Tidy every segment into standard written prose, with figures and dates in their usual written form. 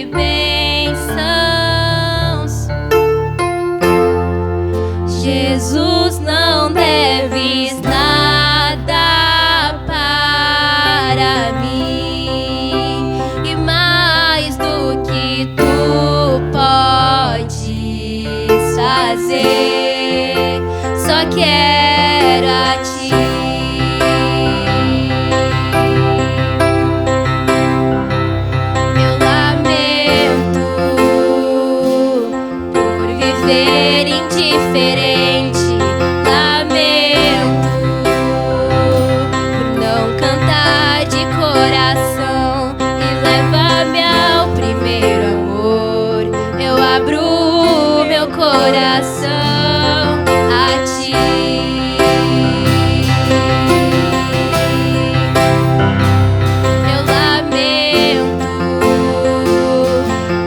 de bênçãos. Jesus, não deves nada para mim, e mais do que tu podes fazer, só quero a ti. Eu lamento por viver indiferente, lamento por não cantar de coração, e leva-me ao primeiro amor. Eu abro meu coração a ti. Eu lamento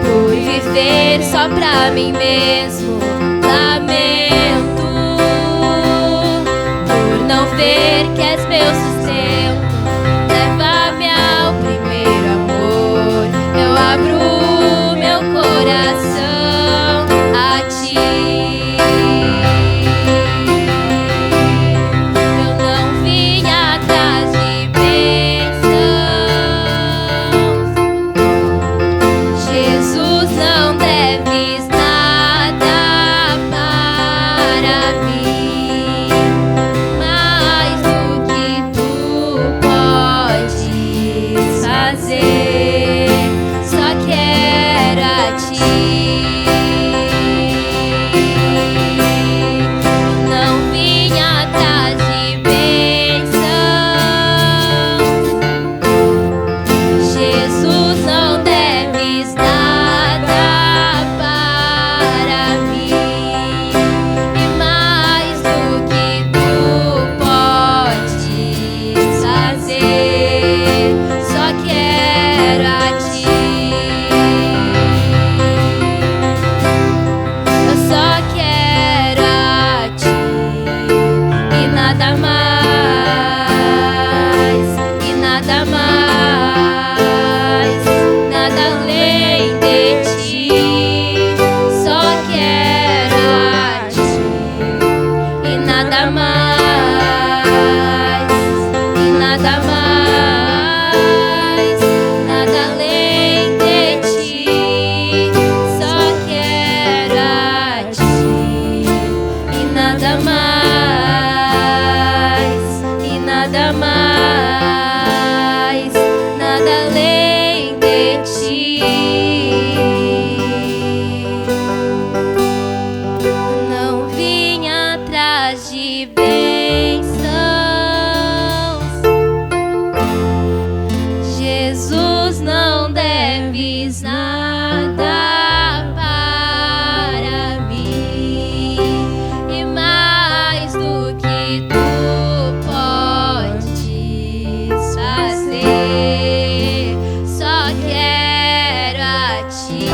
por viver só pra mim mesmo, lamento por não ver que és meu sustento. Leva-me ao primeiro amor. Eu abro meu coração a ti. Eu não vim atrás de bênçãos. Jesus, não deves nada para mim, mais do que tu podes fazer, só quero a ti. Eu não vim atrás de bênçãos. Jesus, não deves nada para mim, e mais do que tu podes fazer, só quero a ti. Eu só quero a ti e nada mais, e nada mais, nada além de ti. Só quero a ti e nada mais, e nada mais, nada além de ti. Só quero a ti e nada mais, e nada mais, nada além de ti. Não vim atrás de bênçãos. Jesus, não deves nada para mim, e mais do que tu podes fazer, só quero a ti.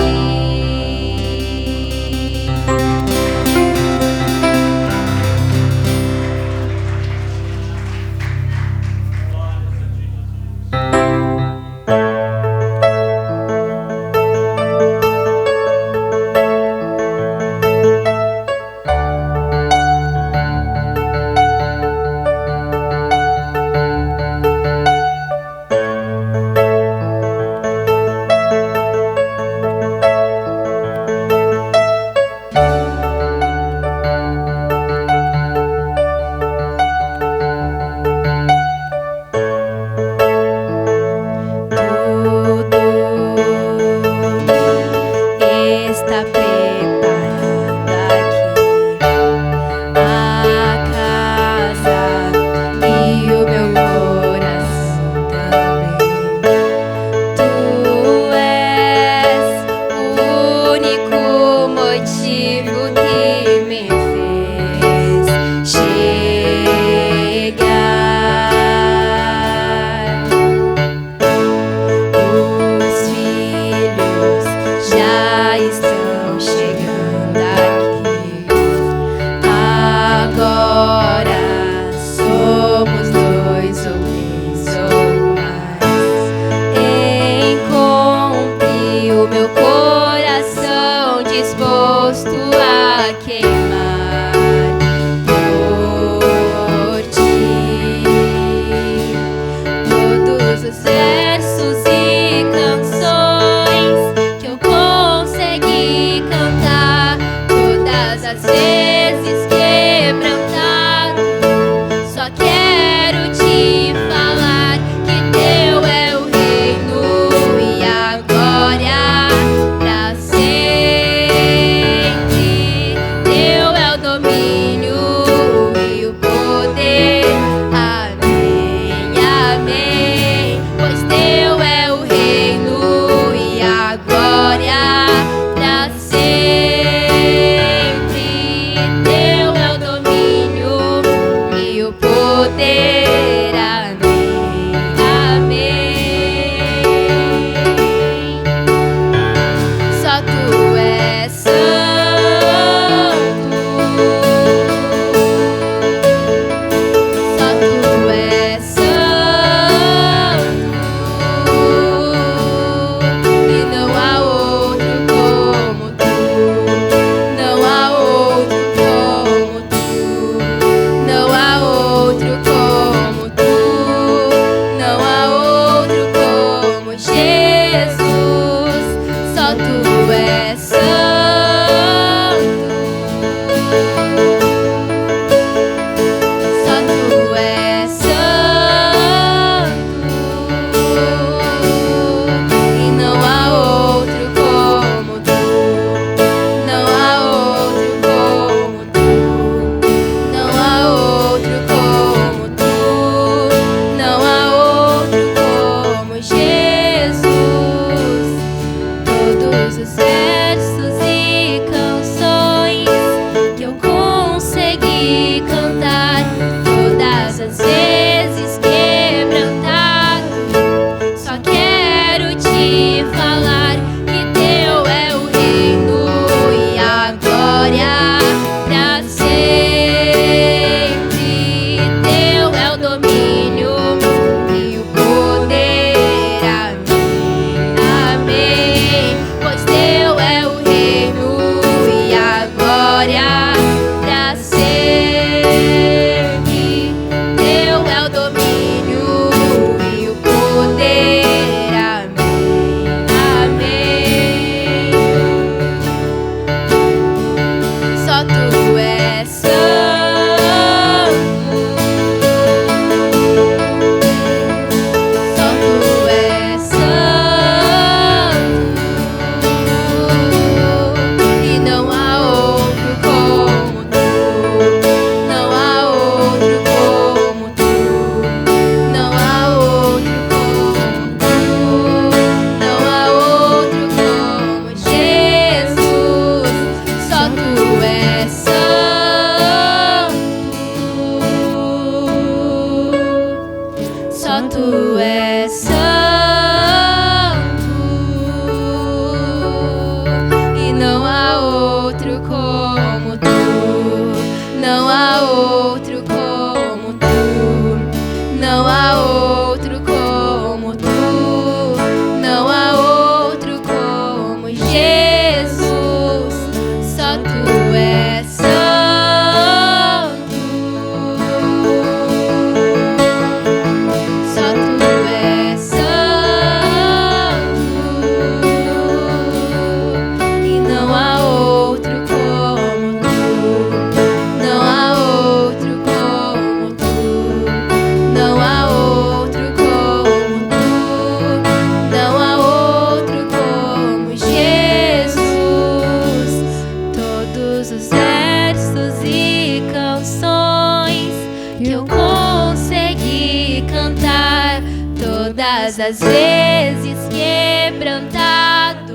as vezes quebrantado,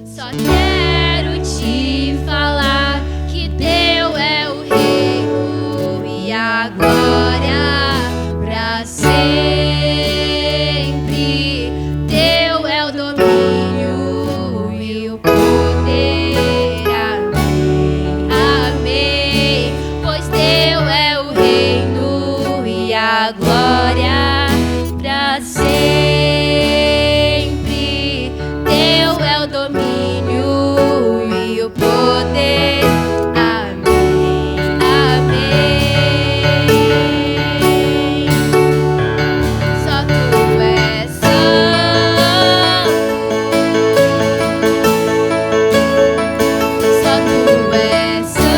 só quero te falar que teu é o reino e a glória pra sempre. Teu é o domínio e o poder. Amém, amém. Pois teu é o reino e a glória pra sempre. Teu é o domínio e o poder. Amém, amém. Só tu és santo. Só tu és santo.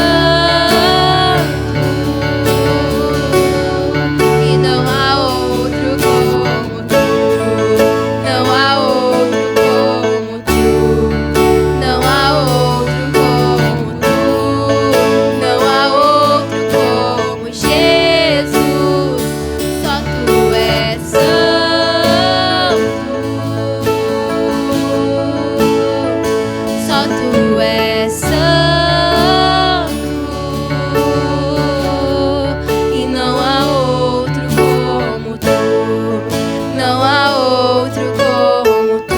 E não há outro como tu. Não há outro como tu. Não há outro como tu. Não há outro como Jesus. Só tu és santo. Só tu és santo. E não há outro como tu. Não há outro como tu.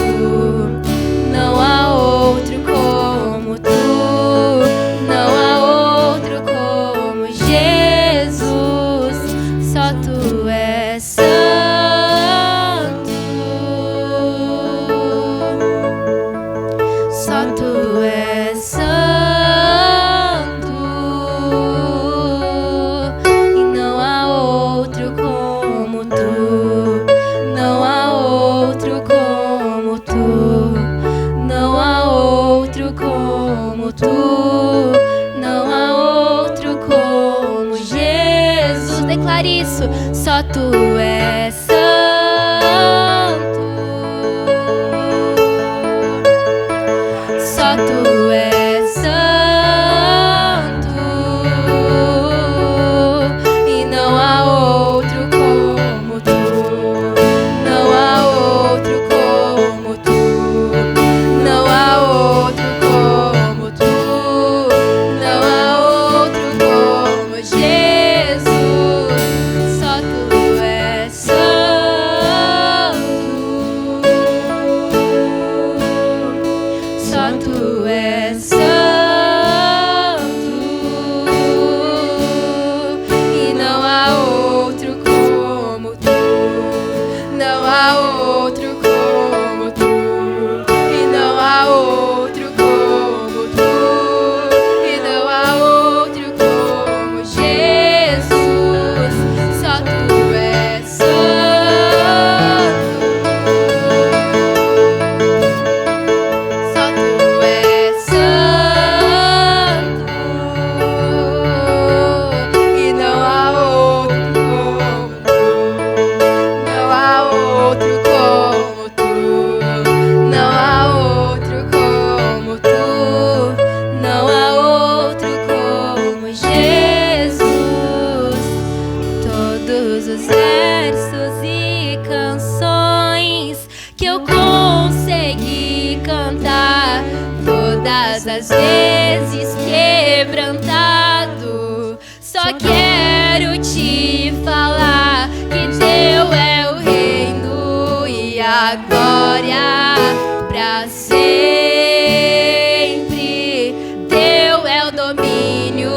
Não há outro como tu. Não há outro como Jesus. Só tu és santo. Só tu és santo. E não há outro como tu. Não há outro como tu. Não há outro como tu. Não há outro como Jesus. Declare isso. Só tu és santo. Só tu és santo. E não há outro como tu. Não há outro como tu. Não há outro como tu. Não há outro como Jesus. Só tu és santo. Só tu és santo. E não há outro como tu. Não há outro como tu. E não há outro como tu. E não há outro como Jesus. Só tu és santo. Só tu és santo. E não há outro como tu. Não há outro como tu. Não há outro como tu. Não há outro como Jesus. Todos os versos e canções que eu consegui cantar, todas as vezes quebrantado, só quero te falar que teu é o reino e a glória pra sempre. Teu é o domínio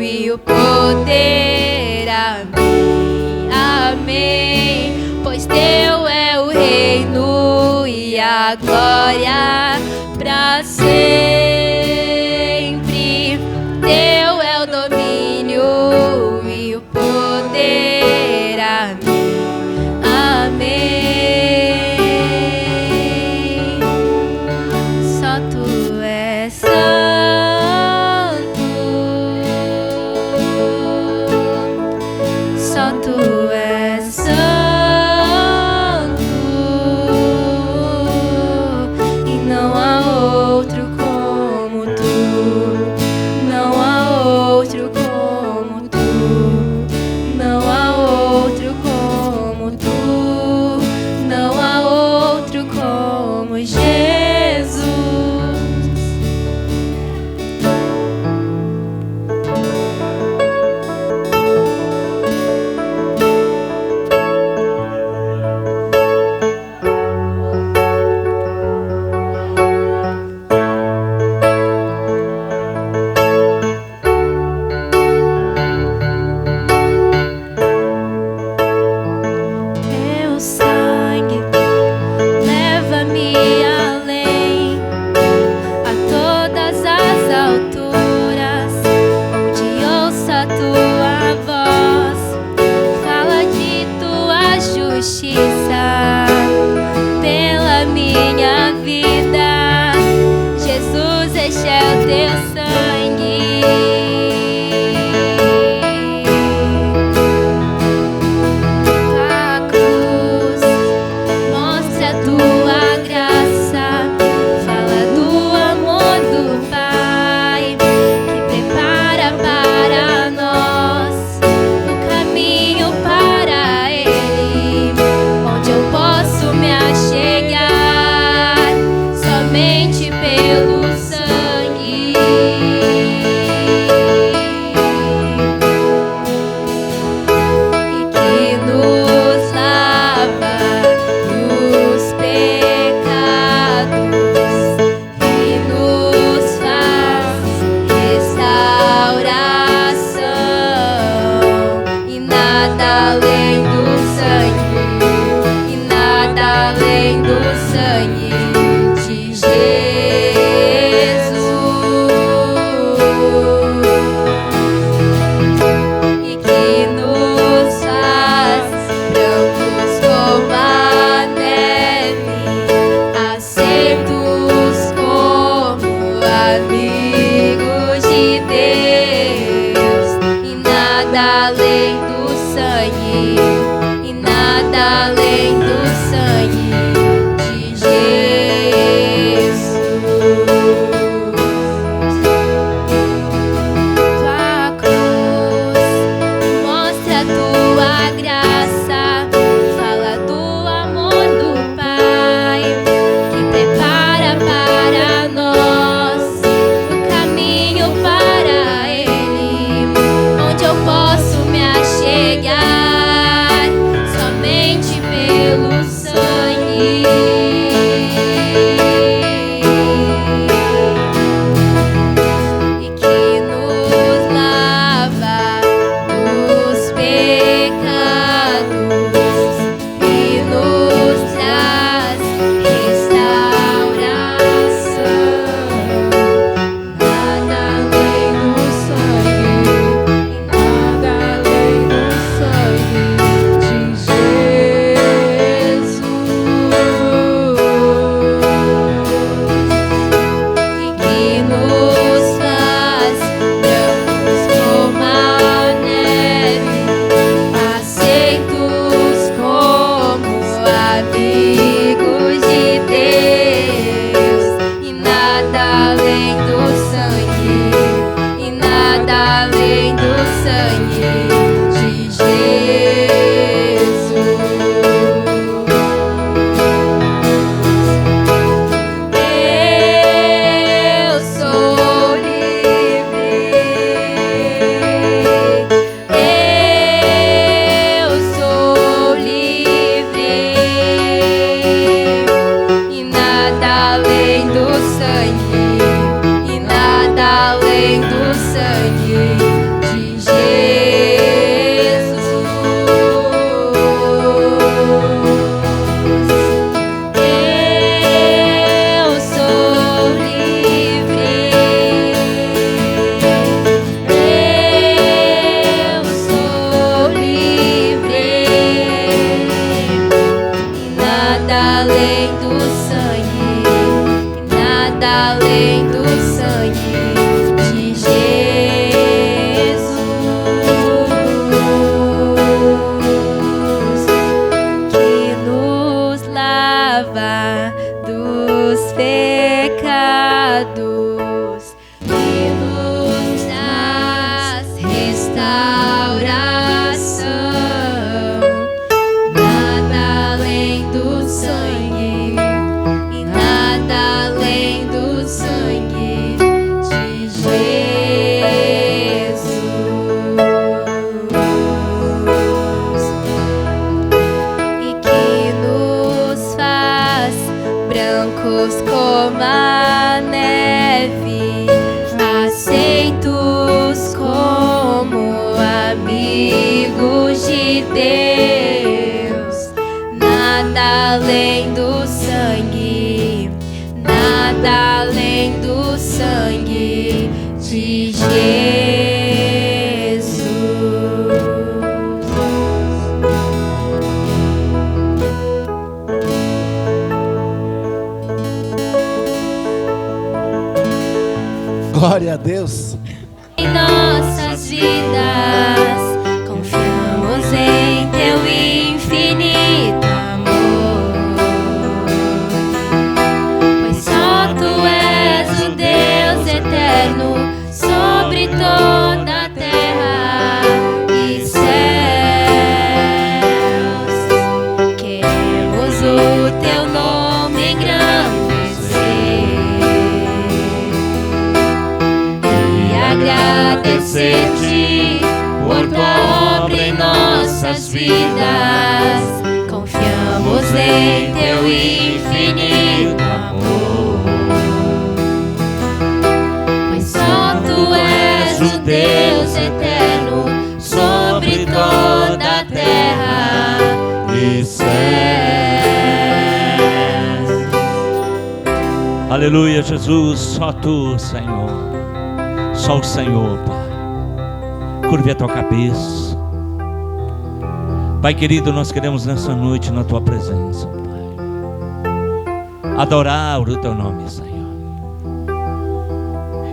e o poder. Amém, amém. Pois teu é o reino e a glória pra sempre. Teu é o domínio e o poder. Amém, amém. Só tu és santo. Só tu és santo. E não há outro como pecados e nos traz restauração. Nada além do sangue e nada além do sangue de Jesus. E que nos faz brancos como a neve, aceitos como amigos de Deus. Nada além do sangue, nada além do sangue de Jesus. Glória a Deus. Em nossas vidas, confiamos em teu infinito amor, pois só tu és o Deus eterno sobre toda a terra e céus. Queremos o teu nome engrandecer e agradecer-te por tua obra em nossas vidas. Confiamos em teu infinito amor, pois só tu és o Deus eterno sobre toda a terra e céus. Aleluia, Jesus, só tu, Senhor. Só o Senhor, Pai. Curve a tua cabeça. Pai querido, nós queremos nessa noite na tua presença, Pai, adorar o teu nome, Senhor,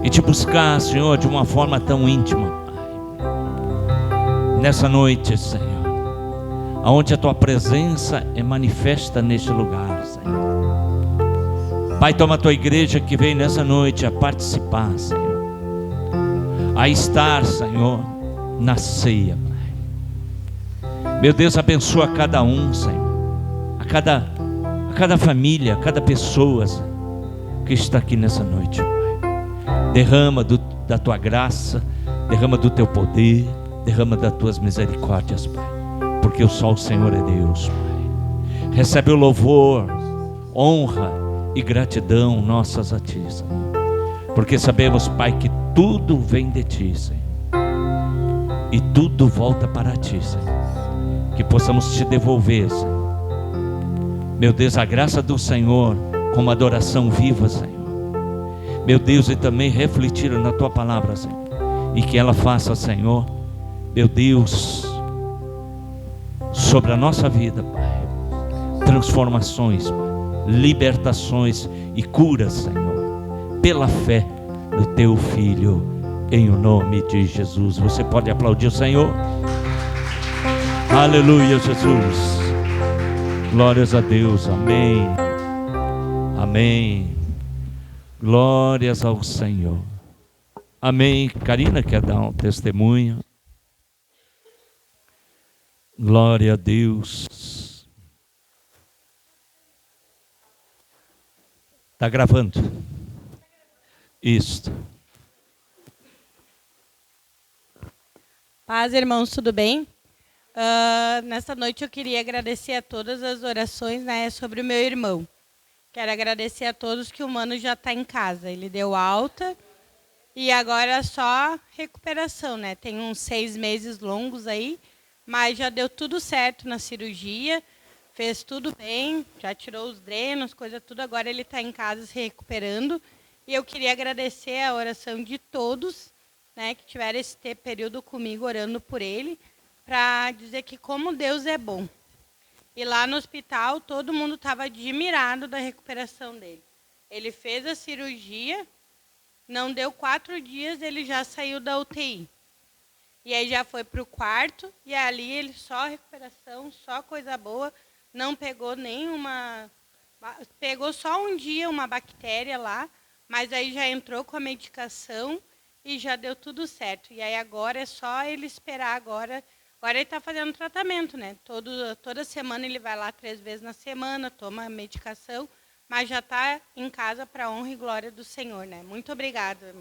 e te buscar, Senhor, de uma forma tão íntima, Pai. Nessa noite, Senhor, aonde a tua presença é manifesta neste lugar, Senhor. Pai, toma a tua igreja que vem nessa noite a participar, Senhor, a estar, Senhor, na ceia, Pai. Meu Deus, abençoa cada um, Senhor, a cada família, a cada pessoa, Senhor, que está aqui nessa noite, Pai. Derrama da tua graça, derrama do teu poder, derrama das tuas misericórdias, Pai, porque só o Senhor é Deus, Pai. Recebe o louvor, honra e gratidão nossas a ti, Senhor, porque sabemos, Pai, que tudo vem de ti, Senhor, e tudo volta para ti, Senhor. Que possamos te devolver, Senhor, meu Deus, a graça do Senhor como adoração viva, Senhor, meu Deus, e também refletir na tua palavra, Senhor, e que ela faça, Senhor, meu Deus, sobre a nossa vida, Pai, transformações, Pai, libertações e curas, Senhor, pela fé no teu Filho, em o nome de Jesus. Você pode aplaudir o Senhor? Aleluia, Jesus. Glórias a Deus. Amém. Amém. Glórias ao Senhor. Amém. Karina quer dar um testemunho? Glória a Deus. Está gravando? Isso. Paz, irmãos, tudo bem? Nessa noite eu queria agradecer a todas as orações, né, sobre o meu irmão. Quero agradecer a todos que o Mano já está em casa. Ele deu alta e agora é só recuperação, né? Tem uns 6 meses longos aí, mas já deu tudo certo na cirurgia, fez tudo bem, já tirou os drenos, coisa tudo. Agora ele está em casa se recuperando. E eu queria agradecer a oração de todos, né, que tiveram esse período comigo orando por ele, para dizer que como Deus é bom. E lá no hospital, todo mundo estava admirado da recuperação dele. Ele fez a cirurgia, não deu 4 dias, ele já saiu da UTI. E aí já foi para o quarto, e ali ele só recuperação, só coisa boa, não pegou nenhuma Pegou só um dia uma bactéria lá, mas aí já entrou com a medicação e já deu tudo certo. E aí agora é só ele esperar agora. Agora ele está fazendo tratamento, né? Toda semana ele vai lá 3 vezes na semana, toma medicação, mas já está em casa para a honra e glória do Senhor, né? Muito obrigada.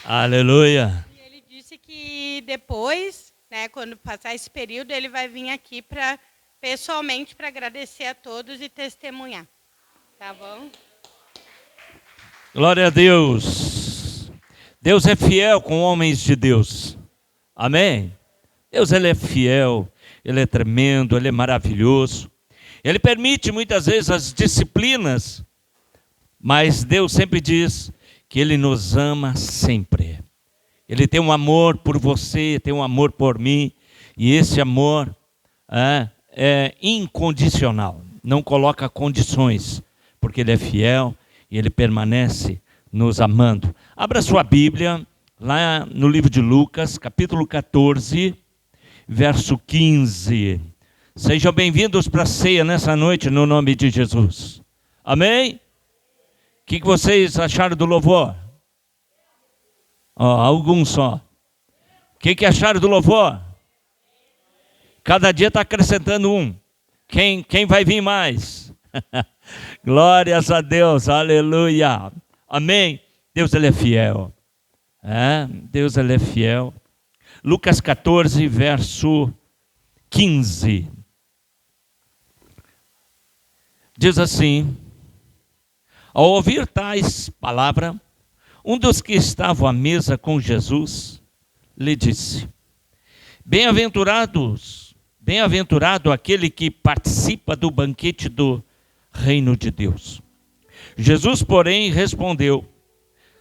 Aleluia. E ele disse que depois, né, quando passar esse período, ele vai vir aqui pessoalmente para agradecer a todos e testemunhar. Tá bom? Glória a Deus. Deus é fiel com homens de Deus. Amém? Deus, Ele é fiel, Ele é tremendo, Ele é maravilhoso. Ele permite muitas vezes as disciplinas, mas Deus sempre diz que Ele nos ama sempre. Ele tem um amor por você, tem um amor por mim, e esse amor é incondicional, não coloca condições, porque Ele é fiel e Ele permanece nos amando. Abra sua Bíblia, lá no livro de Lucas, capítulo 14, verso 15. Sejam bem-vindos para a ceia nessa noite, no nome de Jesus. Amém? O que vocês acharam do louvor? Alguns só. O que acharam do louvor? Cada dia está acrescentando um. Quem vai vir mais? Glórias a Deus, aleluia. Amém? Deus, Ele é fiel. Deus, Ele é fiel. Lucas 14, verso 15. Diz assim: ao ouvir tais palavras, um dos que estavam à mesa com Jesus lhe disse: bem-aventurado aquele que participa do banquete do reino de Deus. Jesus, porém, respondeu: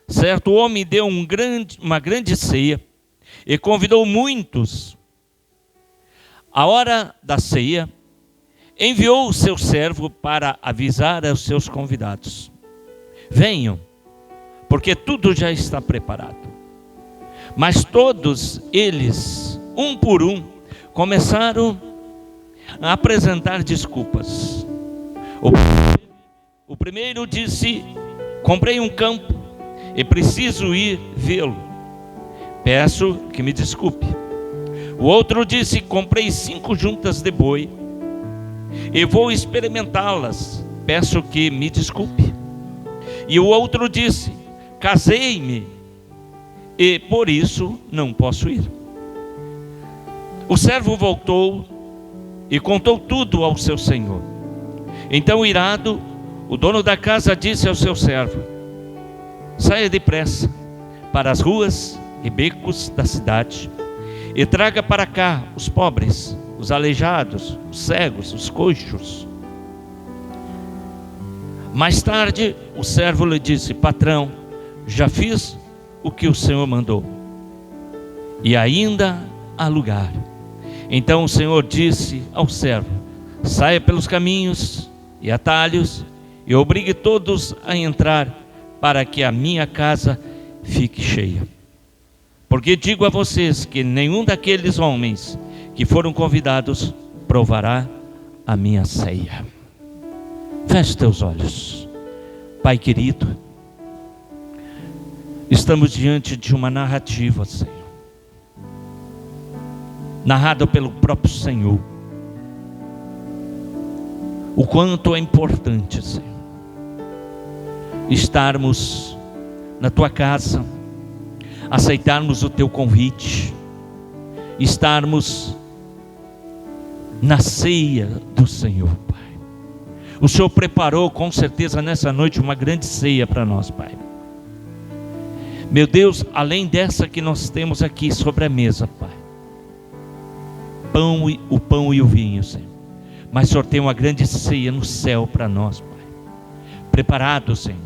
certo homem deu uma grande ceia e convidou muitos. À hora da ceia, enviou o seu servo para avisar aos seus convidados: venham, porque tudo já está preparado. Mas todos eles, um por um, começaram a apresentar desculpas. O primeiro disse: comprei um campo e preciso ir vê-lo. Peço que me desculpe. O outro disse: comprei 5 juntas de boi e vou experimentá-las. Peço que me desculpe. E o outro disse: casei-me e por isso não posso ir. O servo voltou e contou tudo ao seu senhor. Então, irado, o dono da casa disse ao seu servo: saia depressa para as ruas e becos da cidade e traga para cá os pobres, os aleijados, os cegos, os coxos. Mais tarde, o servo lhe disse: patrão, já fiz o que o senhor mandou, e ainda há lugar. Então o Senhor disse ao servo: saia pelos caminhos e atalhos e obrigue todos a entrar, para que a minha casa fique cheia. Porque digo a vocês que nenhum daqueles homens que foram convidados provará a minha ceia. Feche teus olhos. Pai querido, estamos diante de uma narrativa, Senhor, narrada pelo próprio Senhor. O quanto é importante, Senhor, estarmos na Tua casa, aceitarmos o Teu convite, estarmos na ceia do Senhor, Pai. O Senhor preparou com certeza nessa noite uma grande ceia para nós, Pai. Meu Deus, além dessa que nós temos aqui sobre a mesa, Pai, o pão e o vinho, Senhor, mas o Senhor tem uma grande ceia no céu para nós, Pai, preparado, Senhor,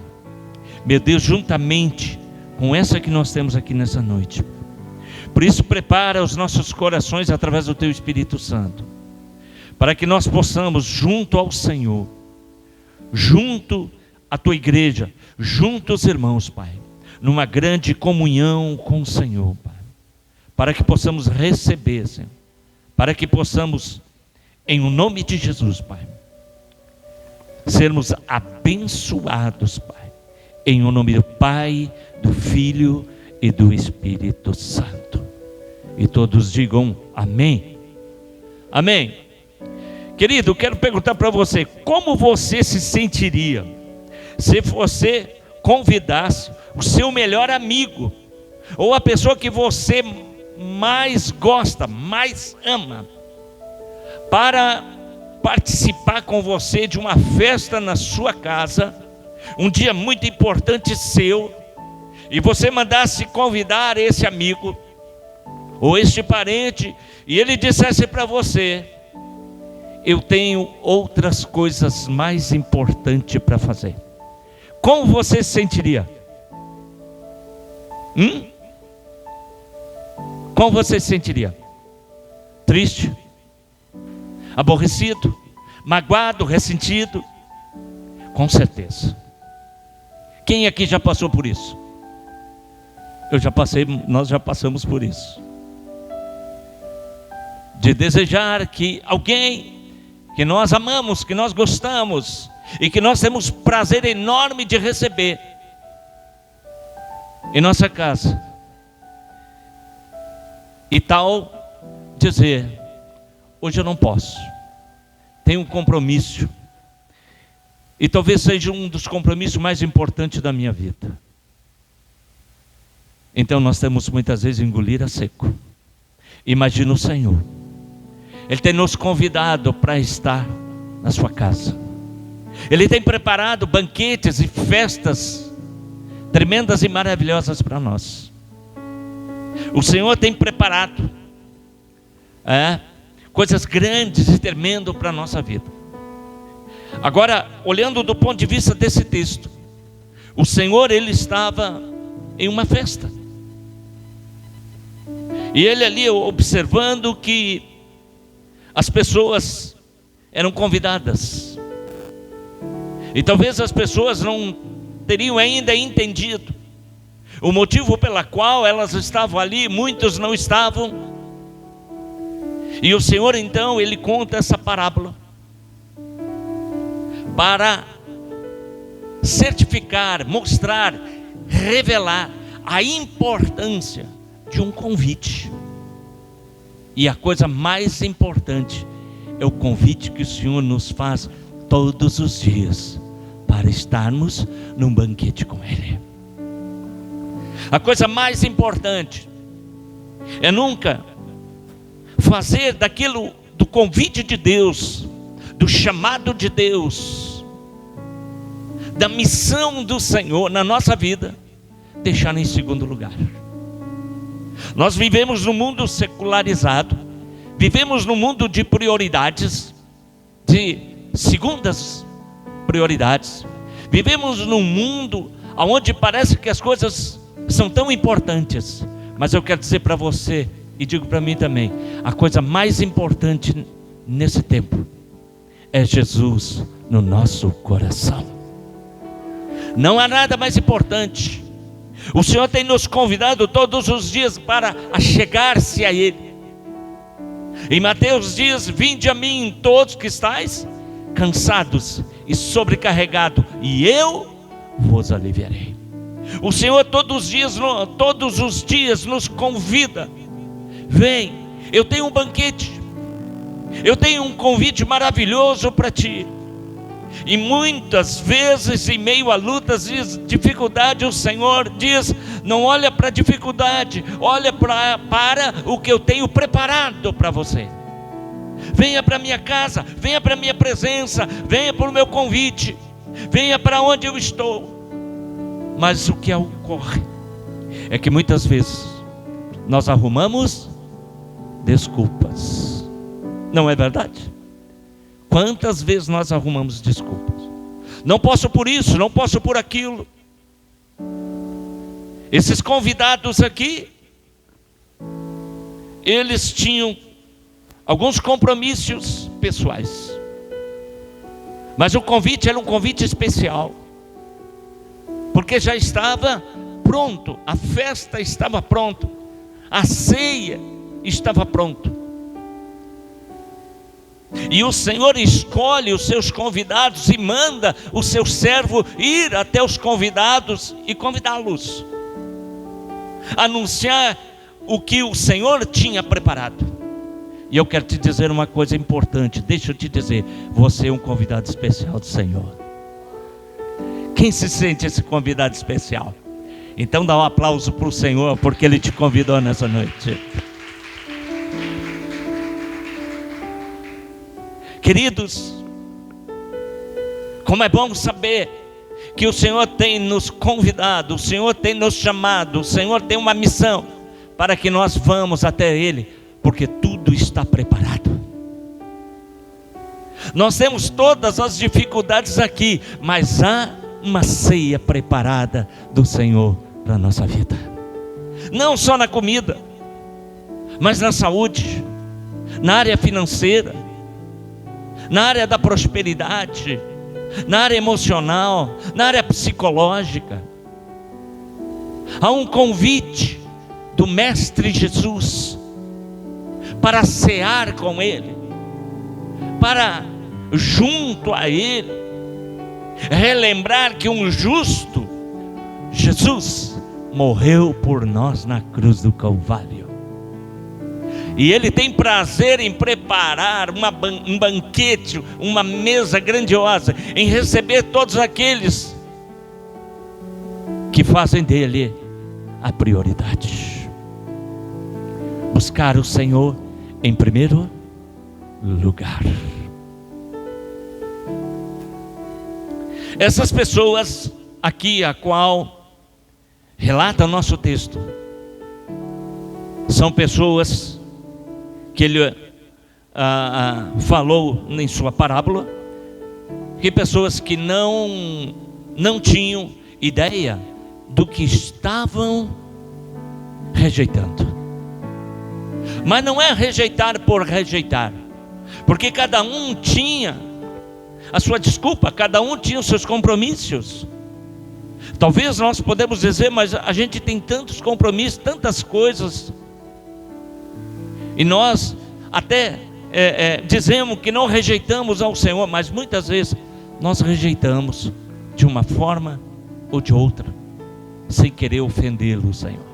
meu Deus, juntamente com essa que nós temos aqui nessa noite. Por isso, prepara os nossos corações através do Teu Espírito Santo, para que nós possamos, junto ao Senhor, junto à Tua igreja, junto aos irmãos, Pai, numa grande comunhão com o Senhor, Pai, para que possamos receber, Senhor, para que possamos em o nome de Jesus, Pai, sermos abençoados, Pai, em o nome do Pai, do Filho e do Espírito Santo. E todos digam amém. Amém. Querido, eu quero perguntar para você, como você se sentiria se você convidasse o seu melhor amigo, ou a pessoa que você mais gosta, mais ama, para participar com você de uma festa na sua casa, um dia muito importante seu, e você mandasse convidar esse amigo, ou este parente, e ele dissesse para você: eu tenho outras coisas mais importantes para fazer. Como você se sentiria? Como você se sentiria? Triste? Aborrecido? Magoado? Ressentido? Com certeza. Quem aqui já passou por isso? Eu já passei, nós já passamos por isso. De desejar que alguém que nós amamos, que nós gostamos e que nós temos prazer enorme de receber em nossa casa, e tal dizer: hoje eu não posso, tenho um compromisso, e talvez seja um dos compromissos mais importantes da minha vida. Então nós temos muitas vezes engolir a seco. Imagina o Senhor, Ele tem nos convidado para estar na sua casa. Ele tem preparado banquetes e festas tremendas e maravilhosas para nós. O Senhor tem preparado coisas grandes e tremendas para a nossa vida. Agora, olhando do ponto de vista desse texto, o Senhor, Ele estava em uma festa. E Ele ali observando que as pessoas eram convidadas. E talvez as pessoas não teriam ainda entendido o motivo pela qual elas estavam ali, muitos não estavam. E o Senhor então, Ele conta essa parábola para certificar, mostrar, revelar a importância de um convite. E a coisa mais importante é o convite que o Senhor nos faz todos os dias para estarmos num banquete com Ele. A coisa mais importante é nunca fazer daquilo, do convite de Deus, do chamado de Deus, da missão do Senhor na nossa vida, deixar em segundo lugar. Nós vivemos num mundo secularizado, vivemos num mundo de prioridades, de segundas prioridades. Vivemos num mundo onde parece que as coisas são tão importantes, mas eu quero dizer para você, e digo para mim também, a coisa mais importante nesse tempo é Jesus no nosso coração. Não há nada mais importante. O Senhor tem nos convidado todos os dias para achegar-se a Ele. Em Mateus diz: vinde a mim todos que estáis cansados e sobrecarregados, e eu vos aliviarei. O Senhor todos os dias nos convida: vem, eu tenho um banquete, eu tenho um convite maravilhoso para ti. E muitas vezes, em meio a lutas e dificuldade, o Senhor diz: não olha para a dificuldade, olha para o que eu tenho preparado para você. Venha para a minha casa, venha para a minha presença, venha para o meu convite, venha para onde eu estou. Mas o que ocorre é que muitas vezes nós arrumamos desculpas. Não é verdade? Quantas vezes nós arrumamos desculpas? Não posso por isso, não posso por aquilo. Esses convidados aqui, eles tinham alguns compromissos pessoais, mas o convite era um convite especial, porque já estava pronto, a festa estava pronta, a ceia estava pronta. E o Senhor escolhe os seus convidados e manda o seu servo ir até os convidados e convidá-los, anunciar o que o Senhor tinha preparado. E eu quero te dizer uma coisa importante, deixa eu te dizer, você é um convidado especial do Senhor. Quem se sente esse convidado especial? Então dá um aplauso para o Senhor, porque Ele te convidou nessa noite. Queridos, como é bom saber que o Senhor tem nos convidado, o Senhor tem nos chamado, o Senhor tem uma missão para que nós vamos até Ele, porque tudo está preparado. Nós temos todas as dificuldades aqui, mas há uma ceia preparada do Senhor para a nossa vida. Não só na comida, mas na saúde, na área financeira, na área da prosperidade, na área emocional, na área psicológica. Há um convite do Mestre Jesus para cear com Ele, para junto a Ele relembrar que um justo, Jesus, morreu por nós na cruz do Calvário. E Ele tem prazer em preparar um banquete, uma mesa grandiosa, em receber todos aqueles que fazem dele a prioridade. Buscar o Senhor em primeiro lugar. Essas pessoas aqui, a qual relata o nosso texto, são pessoas que ele falou em sua parábola, que pessoas que não tinham ideia do que estavam rejeitando. Mas não é rejeitar por rejeitar, porque cada um tinha a sua desculpa, cada um tinha os seus compromissos. Talvez nós podemos dizer, mas a gente tem tantos compromissos, tantas coisas, e nós até dizemos que não rejeitamos ao Senhor, mas muitas vezes nós rejeitamos de uma forma ou de outra, sem querer ofendê-lo, Senhor.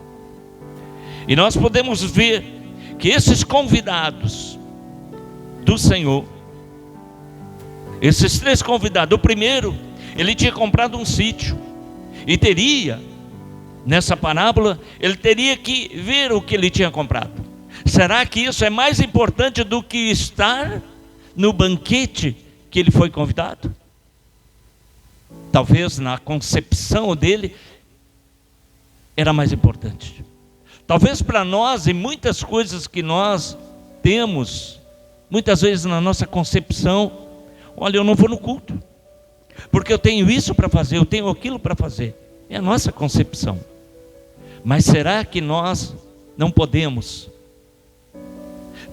E nós podemos ver que esses convidados do Senhor, esses três convidados, o primeiro, ele tinha comprado um sítio, e teria, nessa parábola, ele teria que ver o que ele tinha comprado. Será que isso é mais importante do que estar no banquete que ele foi convidado? Talvez na concepção dele era mais importante. Talvez para nós, e muitas coisas que nós temos, muitas vezes na nossa concepção, olha, eu não vou no culto, porque eu tenho isso para fazer, eu tenho aquilo para fazer. É a nossa concepção. Mas será que nós não podemos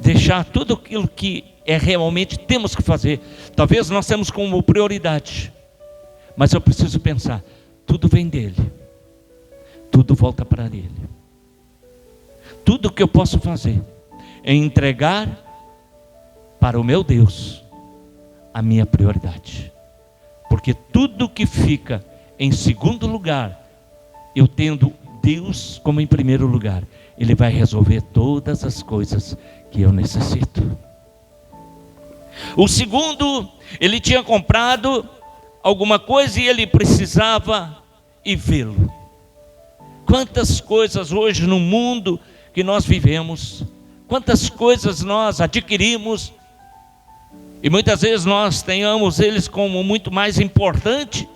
deixar tudo aquilo que realmente temos que fazer? Talvez nós temos como prioridade, mas eu preciso pensar, tudo vem dele, tudo volta para ele. Tudo que eu posso fazer é entregar para o meu Deus a minha prioridade, porque tudo que fica em segundo lugar, eu tendo Deus como em primeiro lugar, Ele vai resolver todas as coisas que eu necessito. O segundo, ele tinha comprado alguma coisa e ele precisava ir vê-lo. Quantas coisas hoje no mundo que nós vivemos, quantas coisas nós adquirimos, e muitas vezes nós tenhamos eles como muito mais importante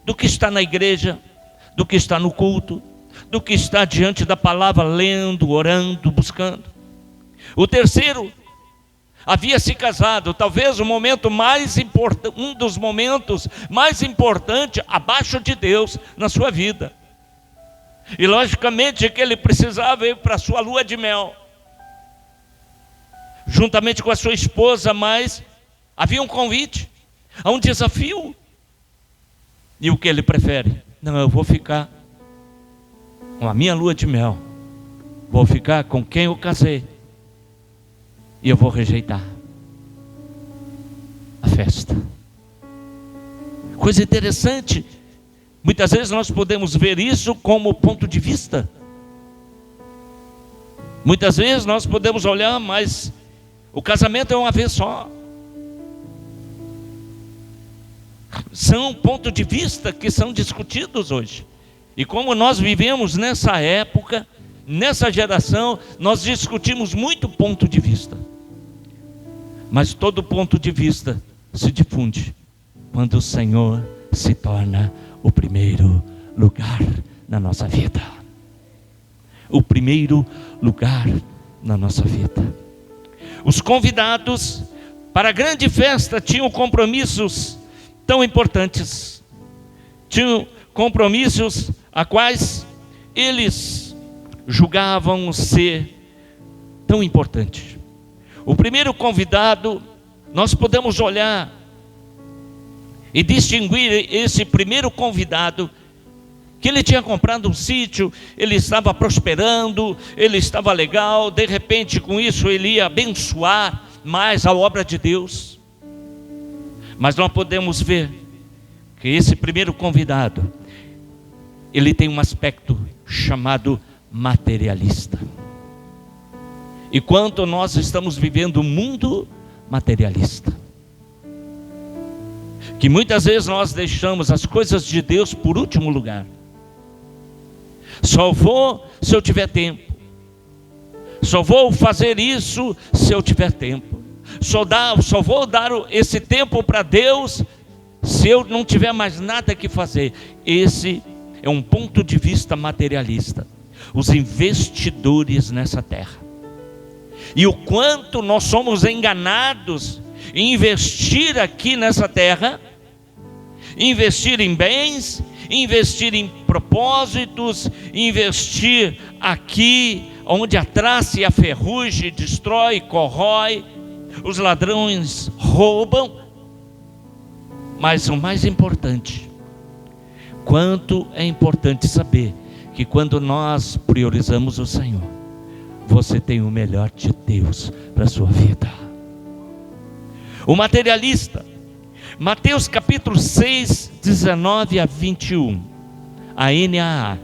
do que está na igreja, do que está no culto, do que está diante da palavra, lendo, orando, buscando. O terceiro havia se casado, talvez o momento mais importante, um dos momentos mais importantes abaixo de Deus na sua vida. E logicamente que ele precisava ir para a sua lua de mel, juntamente com a sua esposa, mas havia um convite, há um desafio. E o que ele prefere? Não, eu vou ficar com a minha lua de mel, vou ficar com quem eu casei, e eu vou rejeitar. festa. Coisa interessante, muitas vezes nós podemos ver isso como ponto de vista. Muitas vezes nós podemos olhar, mas o casamento é uma vez só. São pontos de vista que são discutidos hoje. E como nós vivemos nessa época, nessa geração, nós discutimos muito ponto de vista. Mas todo ponto de vista se difunde quando o Senhor se torna o primeiro lugar na nossa vida. O primeiro lugar na nossa vida. Os convidados para a grande festa tinham compromissos tão importantes. Tinham compromissos a quais eles julgavam ser tão importantes. O primeiro convidado, nós podemos olhar e distinguir esse primeiro convidado, que ele tinha comprado um sítio, ele estava prosperando, ele estava legal, de repente com isso ele ia abençoar mais a obra de Deus. Mas nós podemos ver que esse primeiro convidado, ele tem um aspecto chamado materialista. E quanto nós estamos vivendo um mundo materialista, que muitas vezes nós deixamos as coisas de Deus por último lugar. Só vou se eu tiver tempo. Só vou fazer isso se eu tiver tempo. Só vou dar esse tempo para Deus se eu não tiver mais nada que fazer. Esse é um ponto de vista materialista. Os investidores nessa terra. E o quanto nós somos enganados em investir aqui nessa terra, investir em bens, investir em propósitos, investir aqui onde a traça e a ferrugem destrói, corrói, os ladrões roubam. Mas o mais importante, quanto é importante saber que quando nós priorizamos o Senhor, você tem o melhor de Deus para a sua vida. O materialista, Mateus capítulo 6, 19 a 21, a NAA.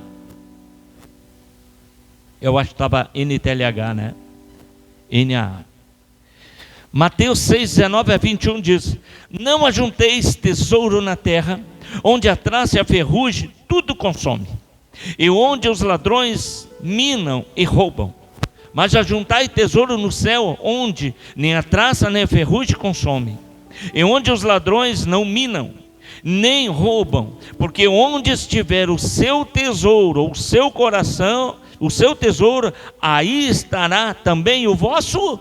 Eu acho que estava NTLH, né? NAA. Mateus 6, 19 a 21 diz: não ajunteis tesouro na terra, onde a traça e a ferrugem tudo consome, e onde os ladrões minam e roubam. Mas ajuntai tesouro no céu, onde nem a traça nem a ferrugem consome, e onde os ladrões não minam, nem roubam, porque onde estiver o seu tesouro, ou o seu coração, o seu tesouro, aí estará também o vosso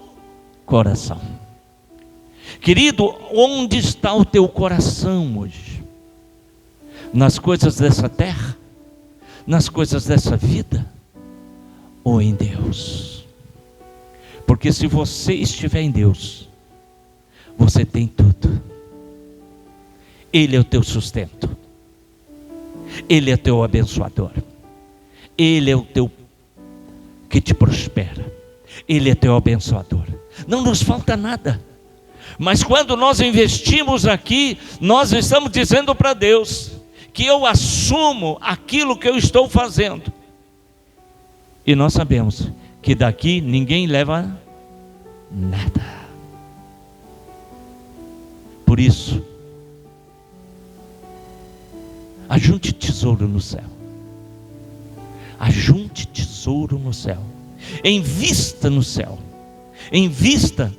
coração. Querido, onde está o teu coração hoje? Nas coisas dessa terra? Nas coisas dessa vida? Ou em Deus? Porque se você estiver em Deus, você tem tudo. Ele é o teu sustento. Ele é o teu abençoador. Ele é o teu que te prospera. Ele é teu abençoador. Não nos falta nada. Mas quando nós investimos aqui, nós estamos dizendo para Deus que eu assumo aquilo que eu estou fazendo. E nós sabemos que daqui ninguém leva nada. Por isso, ajunte tesouro no céu. Ajunte tesouro no céu. Invista no céu. Invista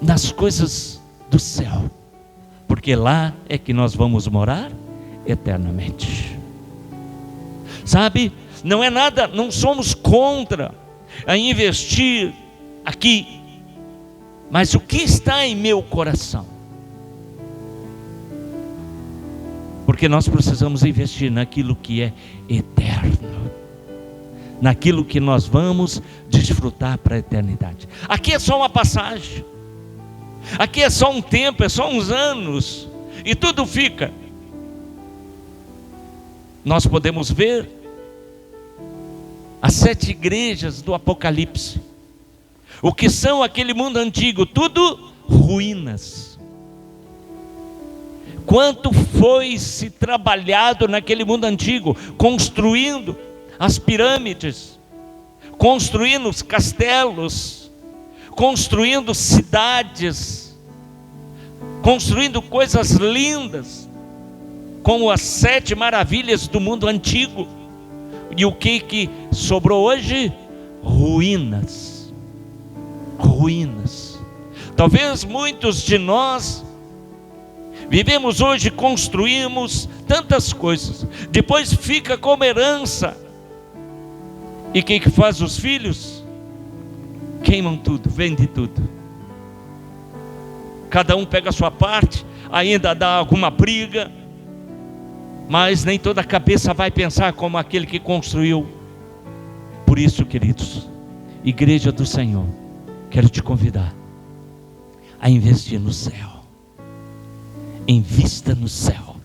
nas coisas do céu. Porque lá é que nós vamos morar eternamente. Sabe? Não é nada, não somos contra a investir aqui. Mas o que está em meu coração? Porque nós precisamos investir naquilo que é eterno, naquilo que nós vamos desfrutar para a eternidade. Aqui é só uma passagem, aqui é só um tempo, é só uns anos, e tudo fica. Nós podemos ver as 7 igrejas do Apocalipse, o que são aquele mundo antigo, tudo ruínas. Quanto foi se trabalhado naquele mundo antigo, construindo as pirâmides, construindo os castelos, construindo cidades, construindo coisas lindas, como as 7 maravilhas do mundo antigo. E o que sobrou hoje? Ruínas. Ruínas. Talvez muitos de nós vivemos hoje, construímos tantas coisas, depois fica como herança. E o que faz os filhos? Queimam tudo, vendem tudo. Cada um pega a sua parte, ainda dá alguma briga, mas nem toda a cabeça vai pensar como aquele que construiu. Por isso, queridos, Igreja do Senhor, quero te convidar a investir no céu. Invista no céu.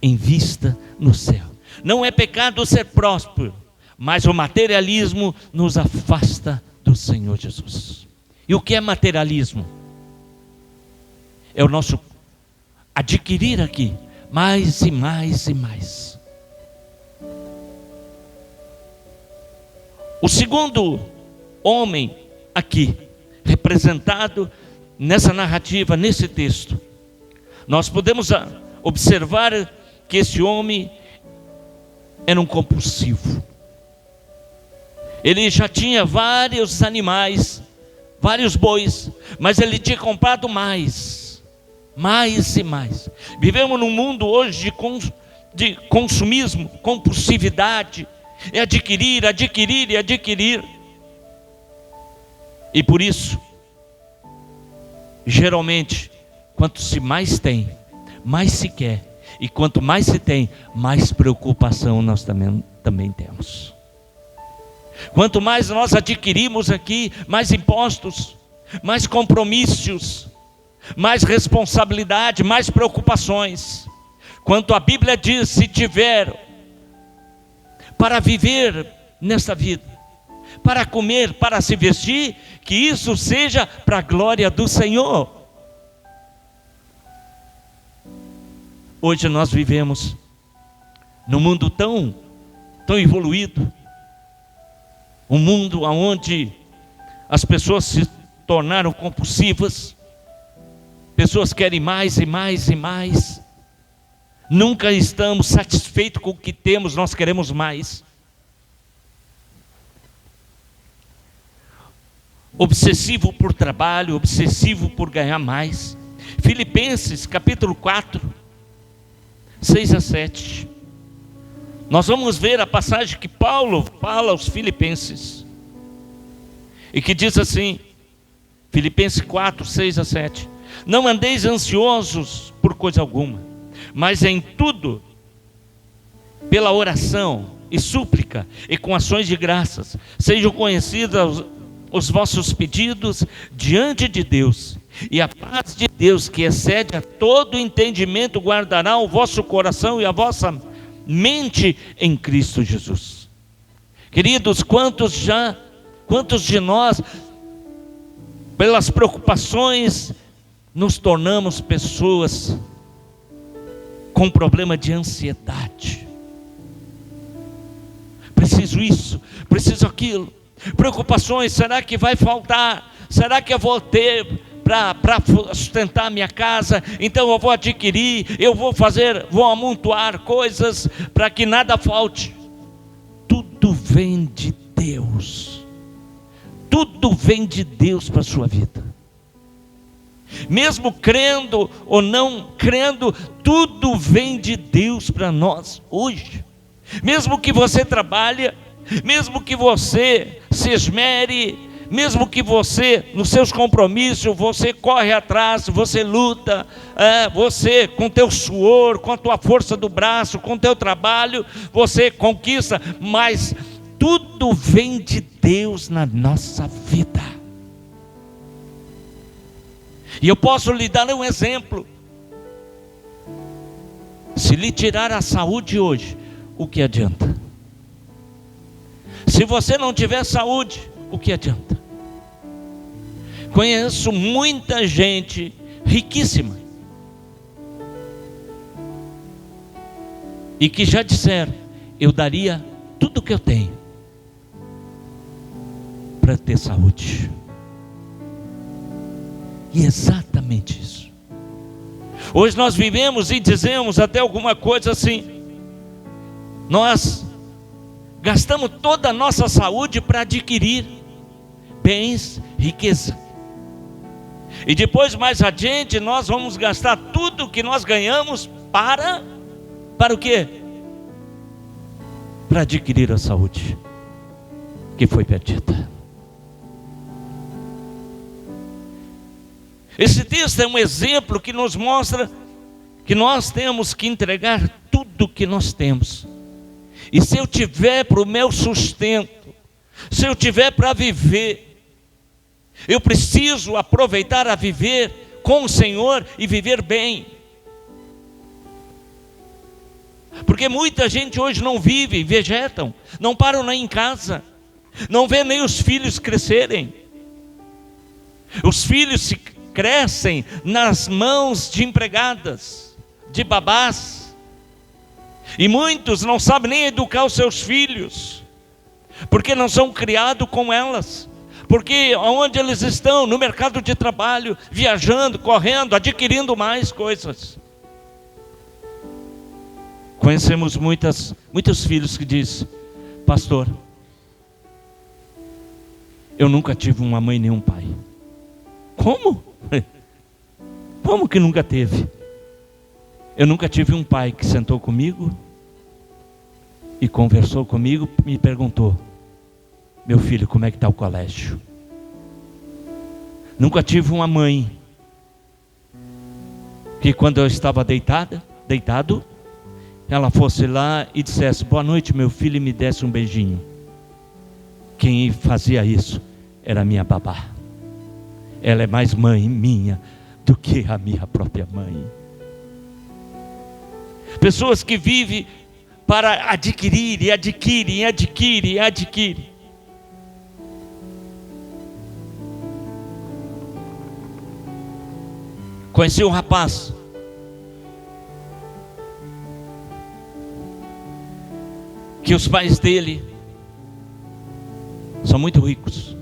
Invista no céu. Não é pecado ser próspero, mas o materialismo nos afasta do Senhor Jesus. E o que é materialismo? É o nosso adquirir aqui mais e mais e mais. O segundo homem aqui representado nessa narrativa, nesse texto, nós podemos observar que esse homem era um compulsivo. Ele já tinha vários animais, vários bois, mas ele tinha comprado mais e mais. Vivemos num mundo hoje de consumismo, compulsividade, é adquirir, adquirir e adquirir. E por isso, geralmente, quanto se mais tem, mais se quer. E quanto mais se tem, mais preocupação nós também temos. Quanto mais nós adquirimos aqui, mais impostos, mais compromissos, mais responsabilidade, mais preocupações. Quanto a Bíblia diz, se tiver para viver nesta vida, para comer, para se vestir, que isso seja para a glória do Senhor. Hoje nós vivemos num mundo tão evoluído, um mundo onde as pessoas se tornaram compulsivas, pessoas querem mais e mais e mais, nunca estamos satisfeitos com o que temos, nós queremos mais. Obsessivo por trabalho, obsessivo por ganhar mais. Filipenses capítulo 4, 6 a 7. Nós vamos ver a passagem que Paulo fala aos filipenses, e que diz assim, Filipenses 4, 6 a 7. Não andeis ansiosos por coisa alguma, mas em tudo, pela oração e súplica, e com ações de graças, sejam conhecidos os vossos pedidos diante de Deus, e a paz de Deus, que excede a todo entendimento, guardará o vosso coração e a vossa mente em Cristo Jesus. Queridos, quantos de nós, pelas preocupações, nos tornamos pessoas com problema de ansiedade? Preciso isso, preciso aquilo. Preocupações, será que vai faltar? Será que eu vou ter para sustentar a minha casa? Então eu vou adquirir, vou amontoar coisas para que nada falte. Tudo vem de Deus. Tudo vem de Deus para a sua vida. Mesmo crendo ou não crendo, tudo vem de Deus para nós hoje. Mesmo que você trabalhe, mesmo que você se esmere, mesmo que você, nos seus compromissos, você corre atrás, você luta, você com teu suor, com a tua força do braço, com teu trabalho, você conquista, mas tudo vem de Deus na nossa vida. E eu posso lhe dar um exemplo. Se lhe tirar a saúde hoje, o que adianta? Se você não tiver saúde, o que adianta? Conheço muita gente riquíssima e que já disseram: eu daria tudo que eu tenho para ter saúde. E exatamente isso. Hoje nós vivemos e dizemos até alguma coisa assim: nós gastamos toda a nossa saúde para adquirir bens, riqueza. E depois, mais adiante, nós vamos gastar tudo que nós ganhamos para o quê? Para adquirir a saúde que foi perdida. Esse texto é um exemplo que nos mostra que nós temos que entregar tudo que nós temos. E se eu tiver para o meu sustento, se eu tiver para viver, eu preciso aproveitar a viver com o Senhor e viver bem. Porque muita gente hoje não vive, vegetam, não param nem em casa, não vê nem os filhos crescerem. Os filhos se crescem nas mãos de empregadas, de babás. E muitos não sabem nem educar os seus filhos, porque não são criados com elas. Porque onde eles estão? No mercado de trabalho, viajando, correndo, adquirindo mais coisas. Conhecemos muitos filhos que dizem: pastor, eu nunca tive uma mãe nem um pai. Como? Como que nunca teve? Eu nunca tive um pai que sentou comigo e conversou comigo, me perguntou: meu filho, como é que está o colégio? Nunca tive uma mãe que quando eu estava deitado, ela fosse lá e dissesse: boa noite, meu filho, e me desse um beijinho. Quem fazia isso era minha babá. Ela é mais mãe minha do que a minha própria mãe. Pessoas que vivem para adquirir e adquirem, adquirem e adquirem. Conheci um rapaz que os pais dele são muito ricos.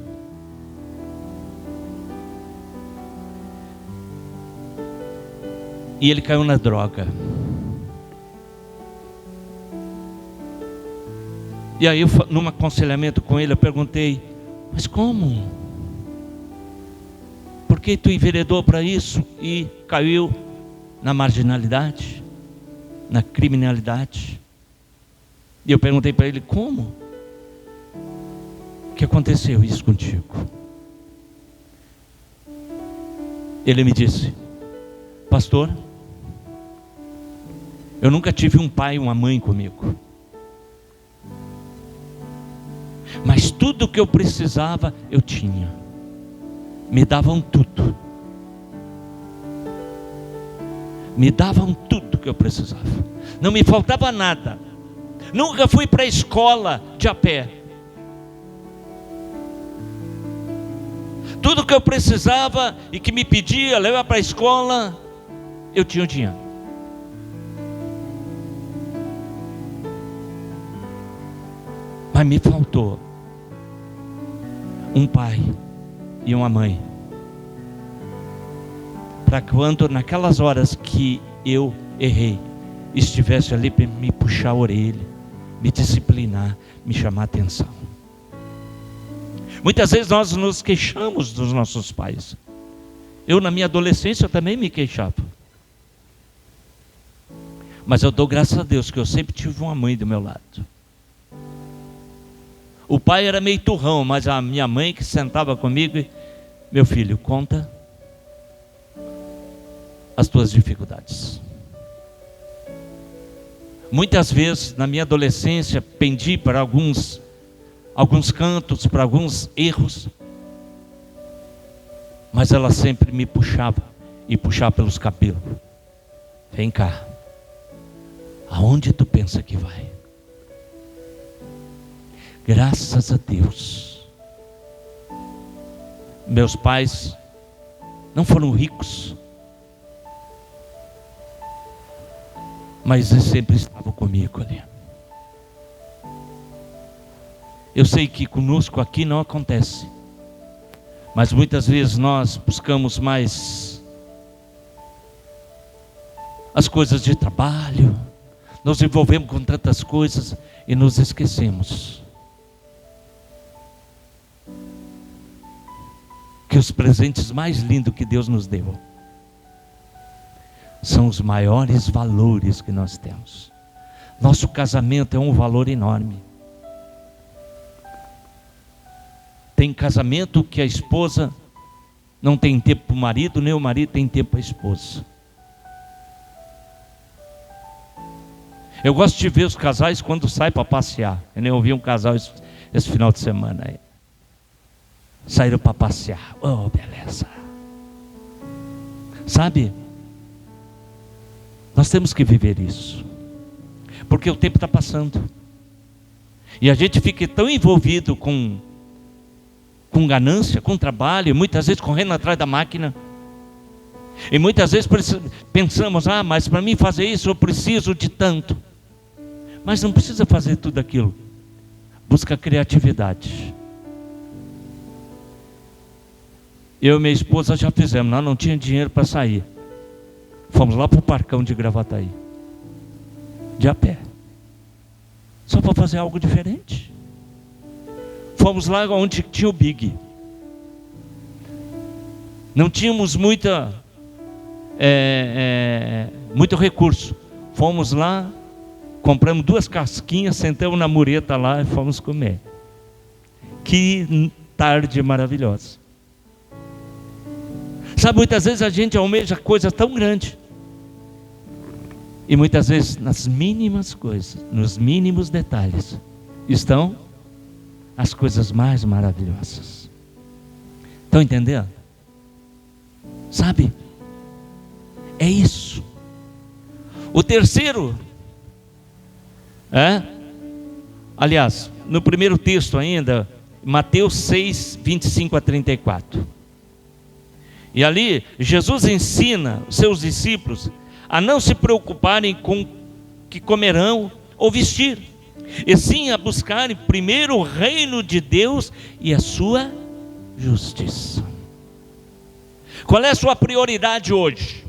E ele caiu na droga. E aí, num aconselhamento com ele, eu perguntei: mas como? Por que tu enveredou para isso e caiu na marginalidade, na criminalidade? E eu perguntei para ele: como? Que aconteceu isso contigo? Ele me disse: pastor, eu nunca tive um pai e uma mãe comigo, mas tudo que eu precisava eu tinha. Me davam tudo. Me davam tudo que eu precisava. Não me faltava nada. Nunca fui para a escola de a pé. Tudo que eu precisava e que me pedia levar para a escola, eu tinha o dinheiro. Mas me faltou um pai e uma mãe, para quando naquelas horas que eu errei, estivesse ali para me puxar a orelha, me disciplinar, me chamar a atenção. Muitas vezes nós nos queixamos dos nossos pais. Eu na minha adolescência também me queixava. Mas eu dou graças a Deus que eu sempre tive uma mãe do meu lado. O pai era meio turrão, mas a minha mãe que sentava comigo: meu filho, conta as tuas dificuldades. Muitas vezes na minha adolescência pendi para alguns cantos, para alguns erros, mas ela sempre me puxava e puxava pelos cabelos: vem cá, aonde tu pensa que vai? Graças a Deus, Meus pais não foram ricos, mas eles sempre estavam comigo ali. Eu sei que conosco aqui não acontece, mas muitas vezes nós buscamos mais as coisas de trabalho, nos envolvemos com tantas coisas e nos esquecemos que os presentes mais lindos que Deus nos deu são os maiores valores que nós temos. Nosso casamento é um valor enorme. Tem casamento que a esposa não tem tempo para o marido, nem o marido tem tempo para a esposa. Eu gosto de ver os casais quando saem para passear. Eu nem ouvi um casal esse final de semana aí. Saíram para passear. Oh, beleza. Sabe? Nós temos que viver isso. Porque o tempo está passando. E a gente fica tão envolvido com ganância, com trabalho, muitas vezes correndo atrás da máquina. E muitas vezes pensamos, mas para mim fazer isso eu preciso de tanto. Mas não precisa fazer tudo aquilo. Busca criatividade. Eu e minha esposa já fizemos, nós não tínhamos dinheiro para sair. Fomos lá para o Parcão de Gravataí, de a pé, só para fazer algo diferente. Fomos lá onde tinha o Big. Não tínhamos muito recurso. Fomos lá, compramos 2 casquinhas, sentamos na mureta lá e fomos comer. Que tarde maravilhosa. Sabe, muitas vezes a gente almeja coisa tão grande. E muitas vezes nas mínimas coisas, nos mínimos detalhes, estão as coisas mais maravilhosas. Estão entendendo? Sabe? É isso. O terceiro, aliás, no primeiro texto ainda, Mateus 6, 25 a 34. E ali, Jesus ensina os seus discípulos a não se preocuparem com o que comerão ou vestir, e sim a buscarem primeiro o reino de Deus e a sua justiça. Qual é a sua prioridade hoje?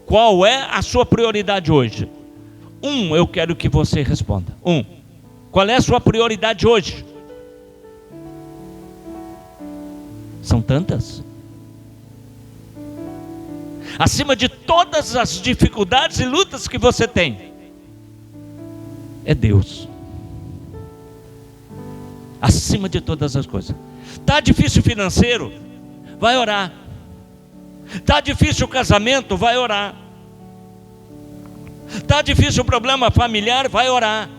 Qual é a sua prioridade hoje? Eu quero que você responda. Qual é a sua prioridade hoje? São tantas. Acima de todas as dificuldades e lutas que você tem, é Deus. Acima de todas as coisas. Está difícil financeiro? Vai orar. Está difícil o casamento? Vai orar. Está difícil o problema familiar? Vai orar.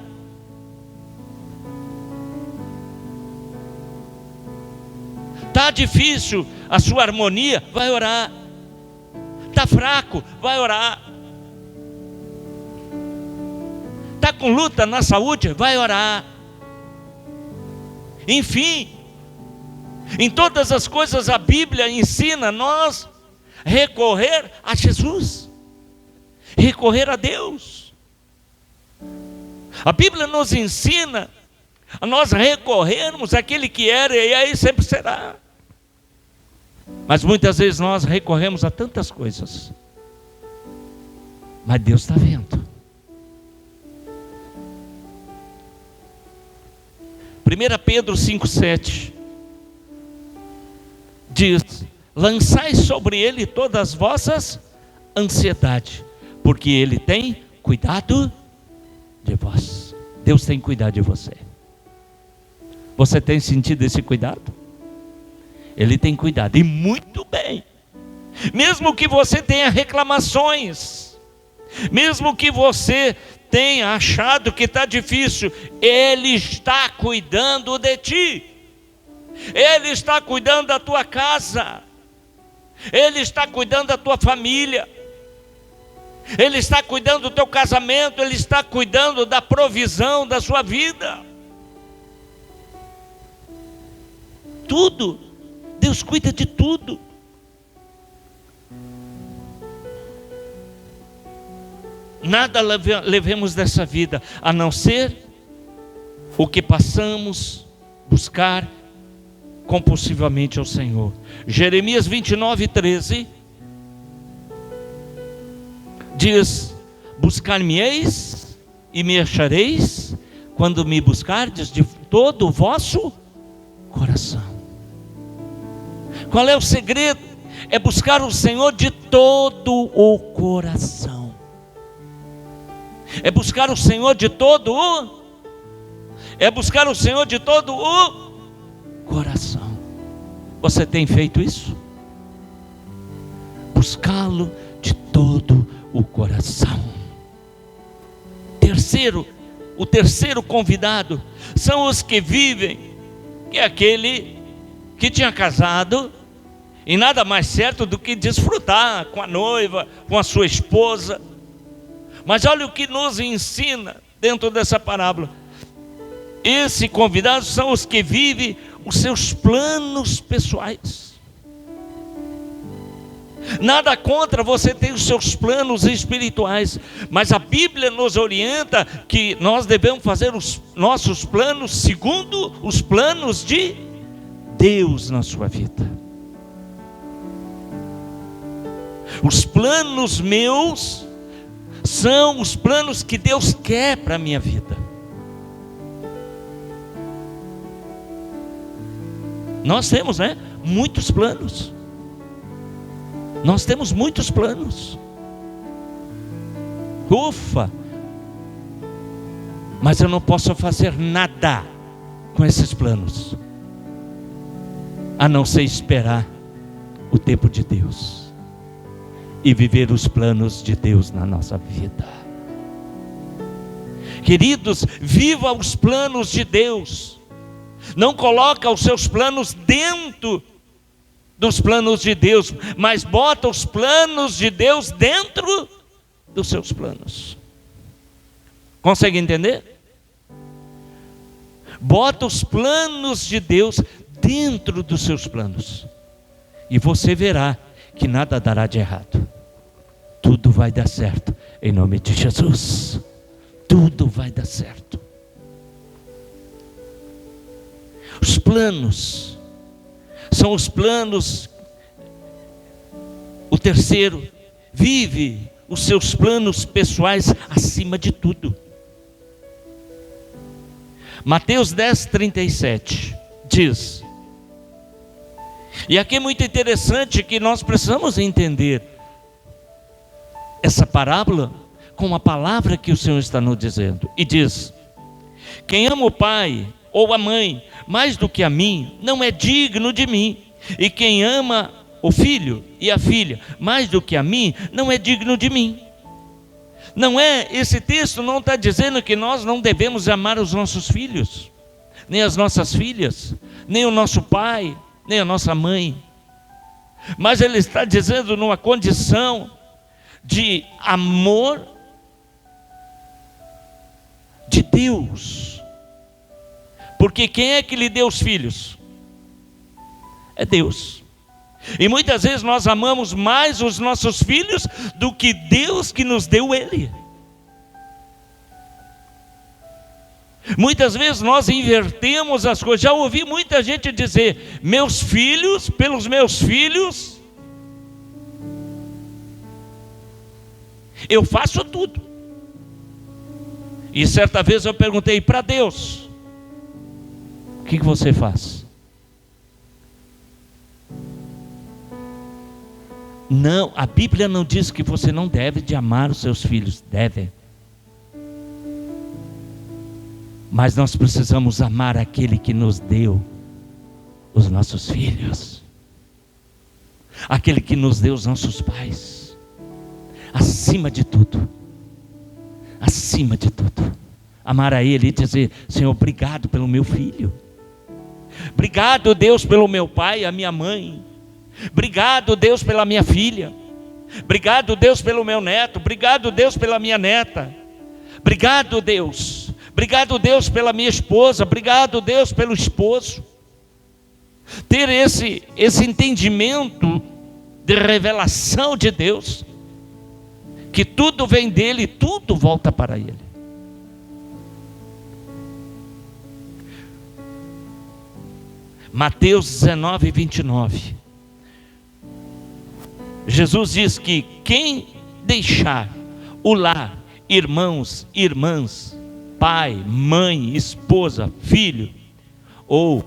Está difícil a sua harmonia? Vai orar. Está fraco? Vai orar. Está com luta na saúde? Vai orar. Enfim, em todas as coisas a Bíblia ensina nós recorrer a Jesus, recorrer a Deus. A Bíblia nos ensina a nós recorrermos àquele que era e aí sempre será. Mas muitas vezes nós recorremos a tantas coisas, mas Deus está vendo. 1 Pedro 5,7 diz: lançai sobre ele todas as vossas ansiedades, porque ele tem cuidado de vós. Deus tem cuidado de você. Você tem sentido esse cuidado? Ele tem cuidado, e muito bem. Mesmo que você tenha reclamações, mesmo que você tenha achado que está difícil, Ele está cuidando de ti. Ele está cuidando da tua casa. Ele está cuidando da tua família. Ele está cuidando do teu casamento. Ele está cuidando da provisão da sua vida. Tudo Deus cuida de tudo. Nada levemos dessa vida, a não ser o que passamos buscar compulsivamente ao Senhor. Jeremias 29:13 diz: buscar-me-eis e me achareis, quando me buscardes de todo o vosso coração. Qual é o segredo? É buscar o Senhor de todo o coração. É buscar o Senhor de todo o... É buscar o Senhor de todo o coração. Você tem feito isso? Buscá-lo de todo o coração. O terceiro convidado são os que vivem, que é aquele que tinha casado, e nada mais certo do que desfrutar com a noiva, com a sua esposa. Mas olha o que nos ensina dentro dessa parábola. Esses convidados são os que vivem os seus planos pessoais. Nada contra você ter os seus planos espirituais, mas a Bíblia nos orienta que nós devemos fazer os nossos planos segundo os planos de Deus na sua vida. Os planos meus são os planos que Deus quer para a minha vida. Nós temos, muitos planos. Nós temos muitos planos. Ufa! Mas eu não posso fazer nada com esses planos, a não ser esperar o tempo de Deus e viver os planos de Deus na nossa vida. Queridos, viva os planos de Deus. Não coloca os seus planos dentro dos planos de Deus, mas bota os planos de Deus dentro dos seus planos. Consegue entender? Bota os planos de Deus dentro dos seus planos, e você verá que nada dará de errado. Tudo vai dar certo, em nome de Jesus. Tudo vai dar certo. Os planos são os planos. O terceiro vive os seus planos pessoais acima de tudo. Mateus 10:37 diz, e aqui é muito interessante que nós precisamos entender essa parábola com a palavra que o Senhor está nos dizendo. E diz: quem ama o pai ou a mãe mais do que a mim, não é digno de mim. E quem ama o filho e a filha mais do que a mim, não é digno de mim. Esse texto não está dizendo que nós não devemos amar os nossos filhos, nem as nossas filhas, nem o nosso pai, nem a nossa mãe. Mas ele está dizendo numa condição de amor de Deus. Porque quem é que lhe deu os filhos? É Deus. E muitas vezes nós amamos mais os nossos filhos do que Deus que nos deu ele. Muitas vezes nós invertemos as coisas. Já ouvi muita gente dizer: meus filhos, pelos meus filhos, eu faço tudo. E certa vez eu perguntei para Deus: o que você faz? Não, a Bíblia não diz que você não deve de amar os seus filhos. Deve. Mas nós precisamos amar aquele que nos deu os nossos filhos, aquele que nos deu os nossos pais, acima de tudo. Acima de tudo, amar a Ele e dizer: Senhor, obrigado pelo meu filho. Obrigado, Deus, pelo meu pai, a minha mãe. Obrigado, Deus, pela minha filha. Obrigado, Deus, pelo meu neto. Obrigado, Deus, pela minha neta. Obrigado, Deus. Obrigado, Deus, pela minha esposa. Obrigado, Deus, pelo esposo. ter esse entendimento de revelação de Deus, que tudo vem dele e tudo volta para ele. Mateus 19, 29. Jesus diz que quem deixar o lar, irmãos, irmãs, pai, mãe, esposa, filho, ou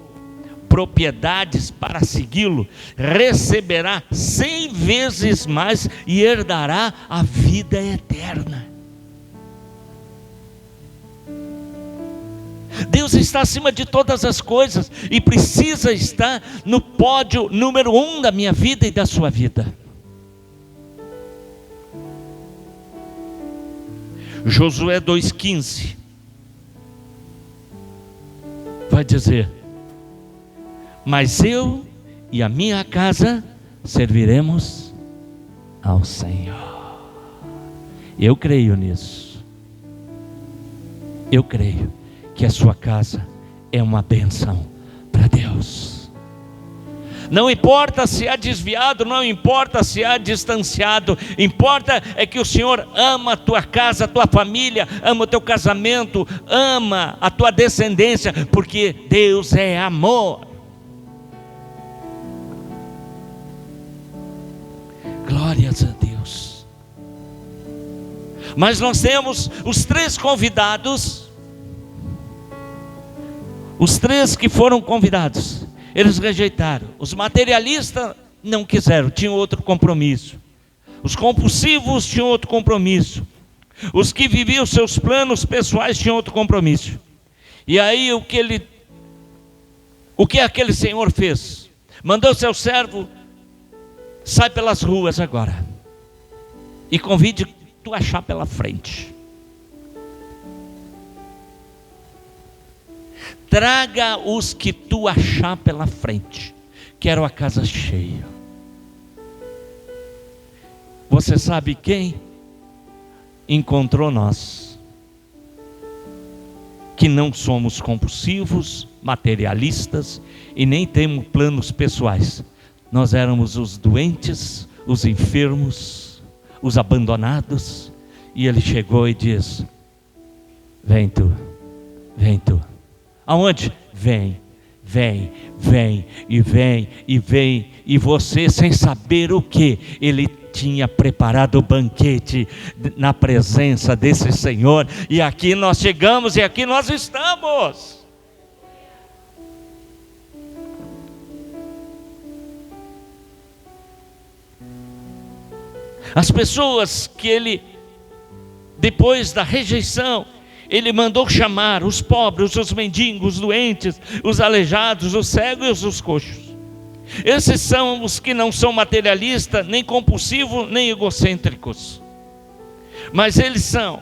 propriedades para segui-lo, receberá 100 vezes mais e herdará a vida eterna. Deus está acima de todas as coisas e precisa estar no pódio número 1 da minha vida e da sua vida. Josué 2,15 vai dizer: mas eu e a minha casa serviremos ao Senhor. Eu creio nisso. Eu creio que a sua casa é uma bênção para Deus. Não importa se há desviado, não importa se há distanciado, importa é que o Senhor ama a tua casa, a tua família, ama o teu casamento, ama a tua descendência, porque Deus é amor. Glórias a Deus. Mas nós temos os 3 convidados, os 3 que foram convidados, eles rejeitaram. Os materialistas não quiseram, tinham outro compromisso. Os compulsivos tinham outro compromisso. Os que viviam seus planos pessoais tinham outro compromisso. E aí o que aquele senhor fez? Mandou seu servo: sai pelas ruas agora e convide tu achar pela frente. Traga os que tu achar pela frente. Quero a casa cheia. Você sabe quem encontrou nós? Que não somos compulsivos, materialistas e nem temos planos pessoais. Nós éramos os doentes, os enfermos, os abandonados. E ele chegou e diz: vem tu, vem tu. Aonde? Vem, vem, vem, e vem, e vem. E você, sem saber o que, ele tinha preparado o banquete na presença desse Senhor. E aqui nós chegamos e aqui nós estamos. As pessoas que ele, depois da rejeição, ele mandou chamar os pobres, os mendigos, os doentes, os aleijados, os cegos e os coxos. Esses são os que não são materialistas, nem compulsivos, nem egocêntricos. Mas eles são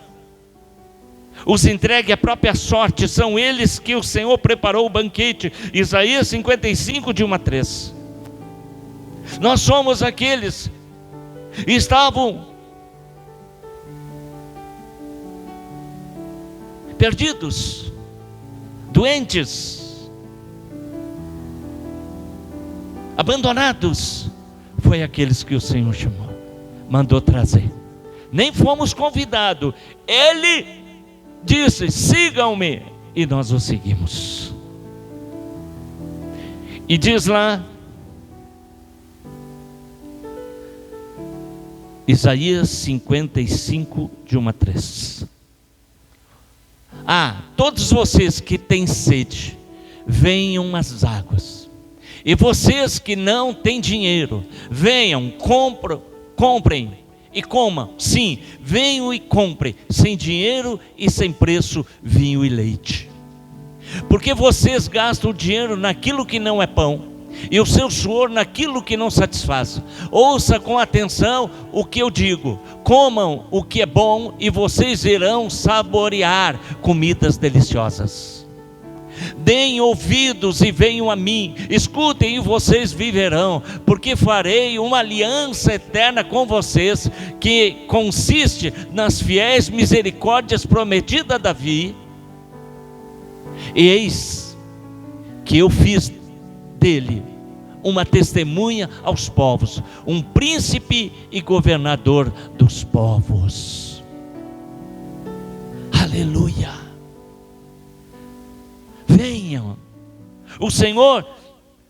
os entregues à própria sorte, são eles que o Senhor preparou o banquete. Isaías 55, de 1 a 3. Nós somos aqueles que estavam perdidos, doentes, abandonados. Foi aqueles que o Senhor chamou, mandou trazer. Nem fomos convidados. Ele disse: sigam-me, e nós o seguimos. E diz lá Isaías 55, de 1 a 3. Todos vocês que têm sede, venham às águas. E vocês que não têm dinheiro, venham, comprem e comam. Sim, venham e comprem, sem dinheiro e sem preço, vinho e leite. Porque vocês gastam o dinheiro naquilo que não é pão, e o seu suor naquilo que não satisfaz. Ouça com atenção o que eu digo: comam o que é bom e vocês irão saborear comidas deliciosas. Deem ouvidos e venham a mim, escutem e vocês viverão, porque farei uma aliança eterna com vocês, que consiste nas fiéis misericórdias prometidas a Davi. E eis que eu fiz dele uma testemunha aos povos, um príncipe e governador dos povos. Aleluia. Venham. O Senhor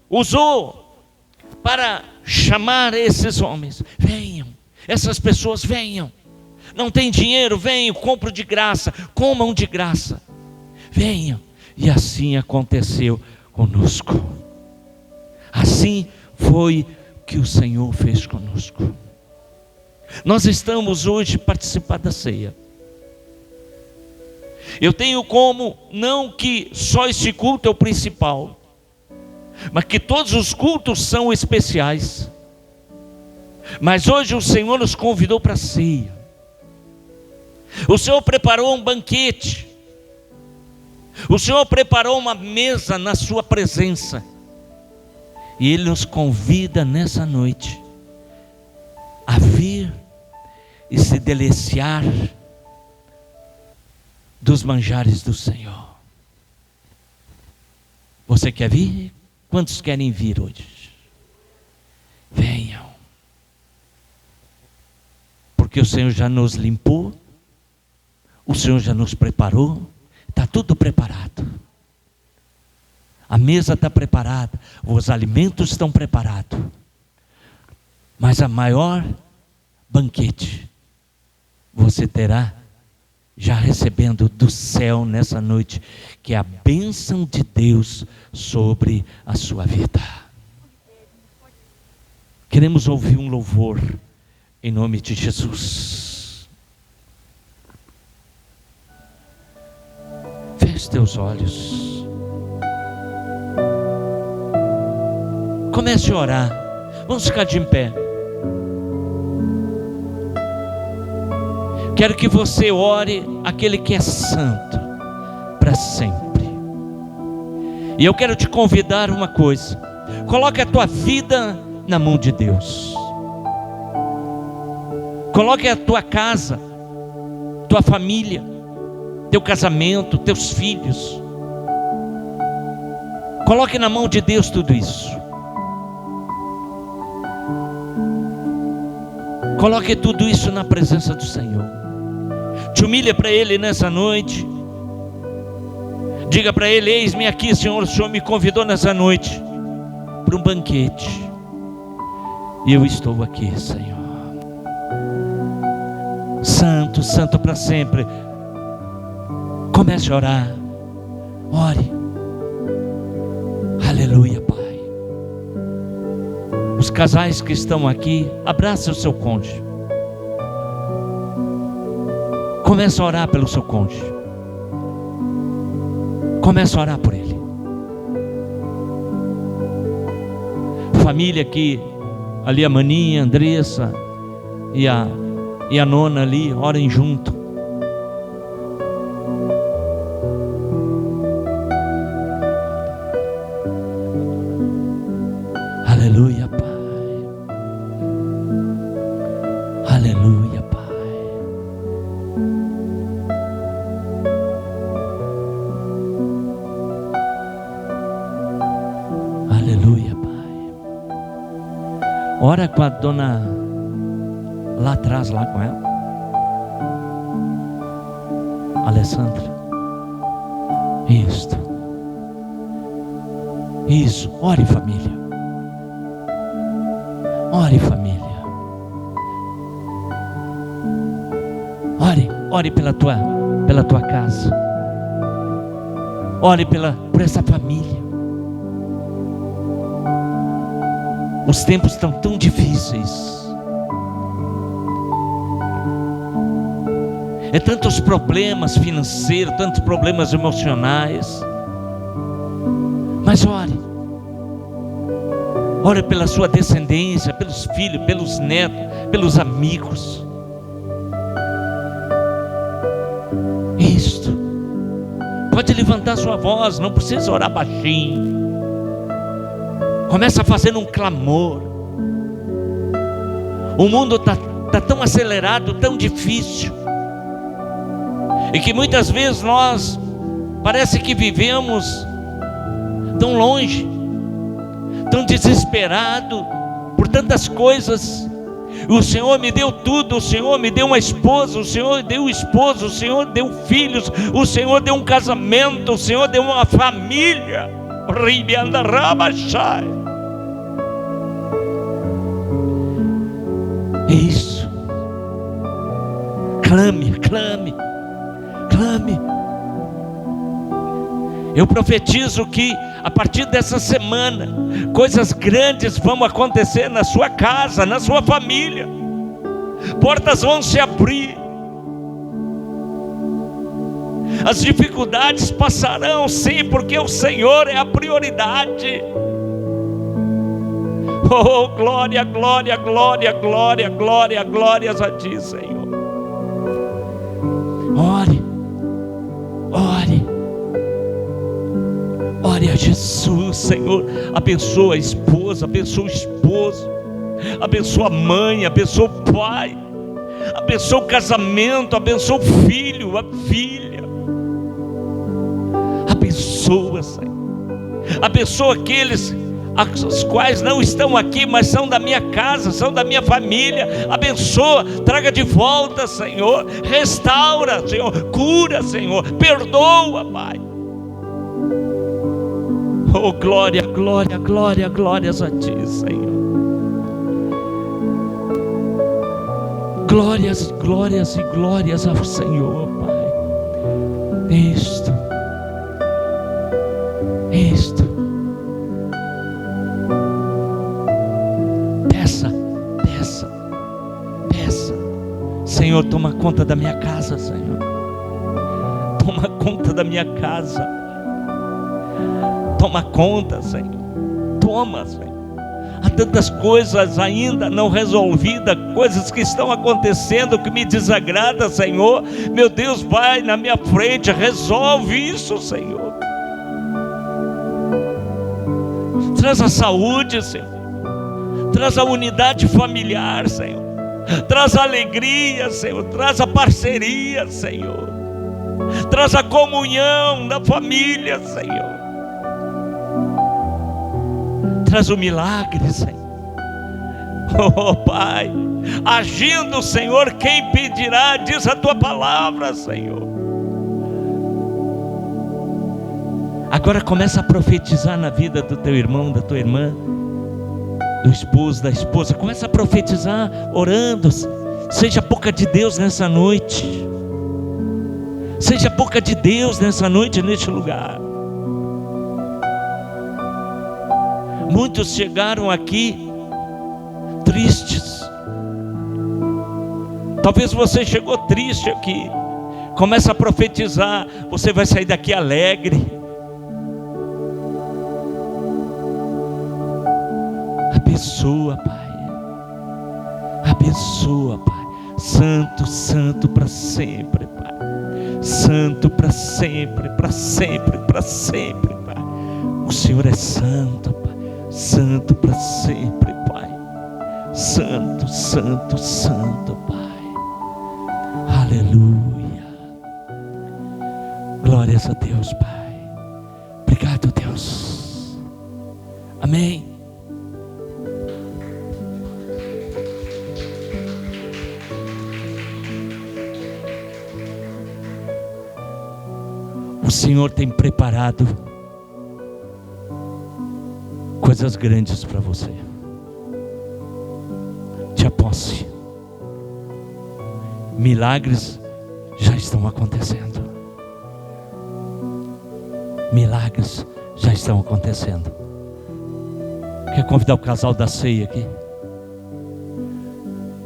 usou para chamar esses homens. Venham. Essas pessoas venham. Não tem dinheiro, venham, compram de graça, comam de graça. Venham. E assim aconteceu conosco. Assim foi que o Senhor fez conosco. Nós estamos hoje participando da ceia. Eu tenho como, não que só esse culto é o principal, mas que todos os cultos são especiais. Mas hoje o Senhor nos convidou para a ceia. O Senhor preparou um banquete. O Senhor preparou uma mesa na sua presença. E Ele nos convida nessa noite a vir e se deliciar dos manjares do Senhor. Você quer vir? Quantos querem vir hoje? Venham. Porque o Senhor já nos limpou, o Senhor já nos preparou, está tudo preparado. A mesa está preparada, os alimentos estão preparados. Mas a maior banquete você terá já recebendo do céu nessa noite, que é a bênção de Deus sobre a sua vida. Queremos ouvir um louvor em nome de Jesus. Feche teus olhos. Comece a orar. Vamos ficar de pé. Quero que você ore aquele que é santo para sempre. E eu quero te convidar uma coisa. Coloque a tua vida na mão de Deus. Coloque a tua casa, tua família, teu casamento, teus filhos. Coloque na mão de Deus tudo isso. Coloque tudo isso na presença do Senhor. Te humilha para Ele nessa noite. Diga para Ele: eis-me aqui, Senhor. O Senhor me convidou nessa noite para um banquete. E eu estou aqui, Senhor. Santo, santo para sempre. Comece a orar. Ore. Aleluia, Pai. Os casais que estão aqui, abraça o seu cônjuge. Comece a orar pelo seu cônjuge. Comece a orar por ele. Família aqui, ali a maninha, a Andressa e a nona ali, orem junto. Aleluia, Pai. Aleluia, Pai. Aleluia, Pai. Ora com a dona lá atrás, lá com ela, Alessandra. Isso, ore, família. Ore, família. Ore pela tua casa. Ore por essa família. Os tempos estão tão difíceis. É tantos problemas financeiros, tantos problemas emocionais. Mas ore. Ore pela sua descendência, pelos filhos, pelos netos, pelos amigos. Isto. Pode levantar sua voz, não precisa orar baixinho. Começa fazendo um clamor. O mundo está tão acelerado, tão difícil. E que muitas vezes nós parece que vivemos tão longe, tão desesperado por tantas coisas. O Senhor me deu tudo, o Senhor me deu uma esposa, o Senhor deu esposo, o Senhor deu filhos, o Senhor deu um casamento, o Senhor deu uma família. É isso. Clame, clame, clame. Eu profetizo que a partir dessa semana, coisas grandes vão acontecer na sua casa, na sua família. Portas vão se abrir. As dificuldades passarão, sim, porque o Senhor é a prioridade. Oh, glória, glória, glória, glória, glória, glórias a ti, Senhor. Ore, ore, ore a Jesus, Senhor. Abençoa a esposa, abençoa o esposo, abençoa a mãe, abençoa o pai, abençoa o casamento, abençoa o filho, a filha. Abençoa, Senhor. Abençoa aqueles os quais não estão aqui, mas são da minha casa, são da minha família. Abençoa, traga de volta, Senhor. Restaura, Senhor. Cura, Senhor. Perdoa, Pai. Oh, glória, glória, glória, glórias a ti, Senhor. Glórias, glórias e glórias ao Senhor, Pai. Isto. Peça. Senhor, toma conta da minha casa, Senhor. Toma conta da minha casa. Toma conta, Senhor. Toma, Senhor. Há tantas coisas ainda não resolvidas, coisas que estão acontecendo que me desagradam, Senhor. Meu Deus, vai na minha frente, resolve isso, Senhor. Traz a saúde, Senhor. Traz a unidade familiar, Senhor. Traz a alegria, Senhor. Traz a parceria, Senhor. Traz a comunhão da família, Senhor. Traz o milagre, Senhor. Oh, Pai, agindo, Senhor, quem impedirá? Diz a tua palavra, Senhor. Agora começa a profetizar na vida do teu irmão, da tua irmã, do esposo, da esposa. Começa a profetizar, orando. Seja boca de Deus nessa noite. Seja boca de Deus nessa noite, neste lugar. Muitos chegaram aqui tristes. Talvez você chegou triste aqui. Começa a profetizar. Você vai sair daqui alegre. Abençoa, Pai. Abençoa, Pai. Santo, santo para sempre, Pai. Santo para sempre, para sempre, para sempre, Pai. O Senhor é santo, Pai. Santo para sempre, Pai. Santo, santo, santo, Pai. Aleluia. Glórias a Deus, Pai. Obrigado, Deus. Amém. O Senhor tem preparado coisas grandes para você. Te aposse. Milagres já estão acontecendo. Milagres já estão acontecendo. Quer convidar o casal da ceia aqui?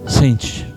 Sente.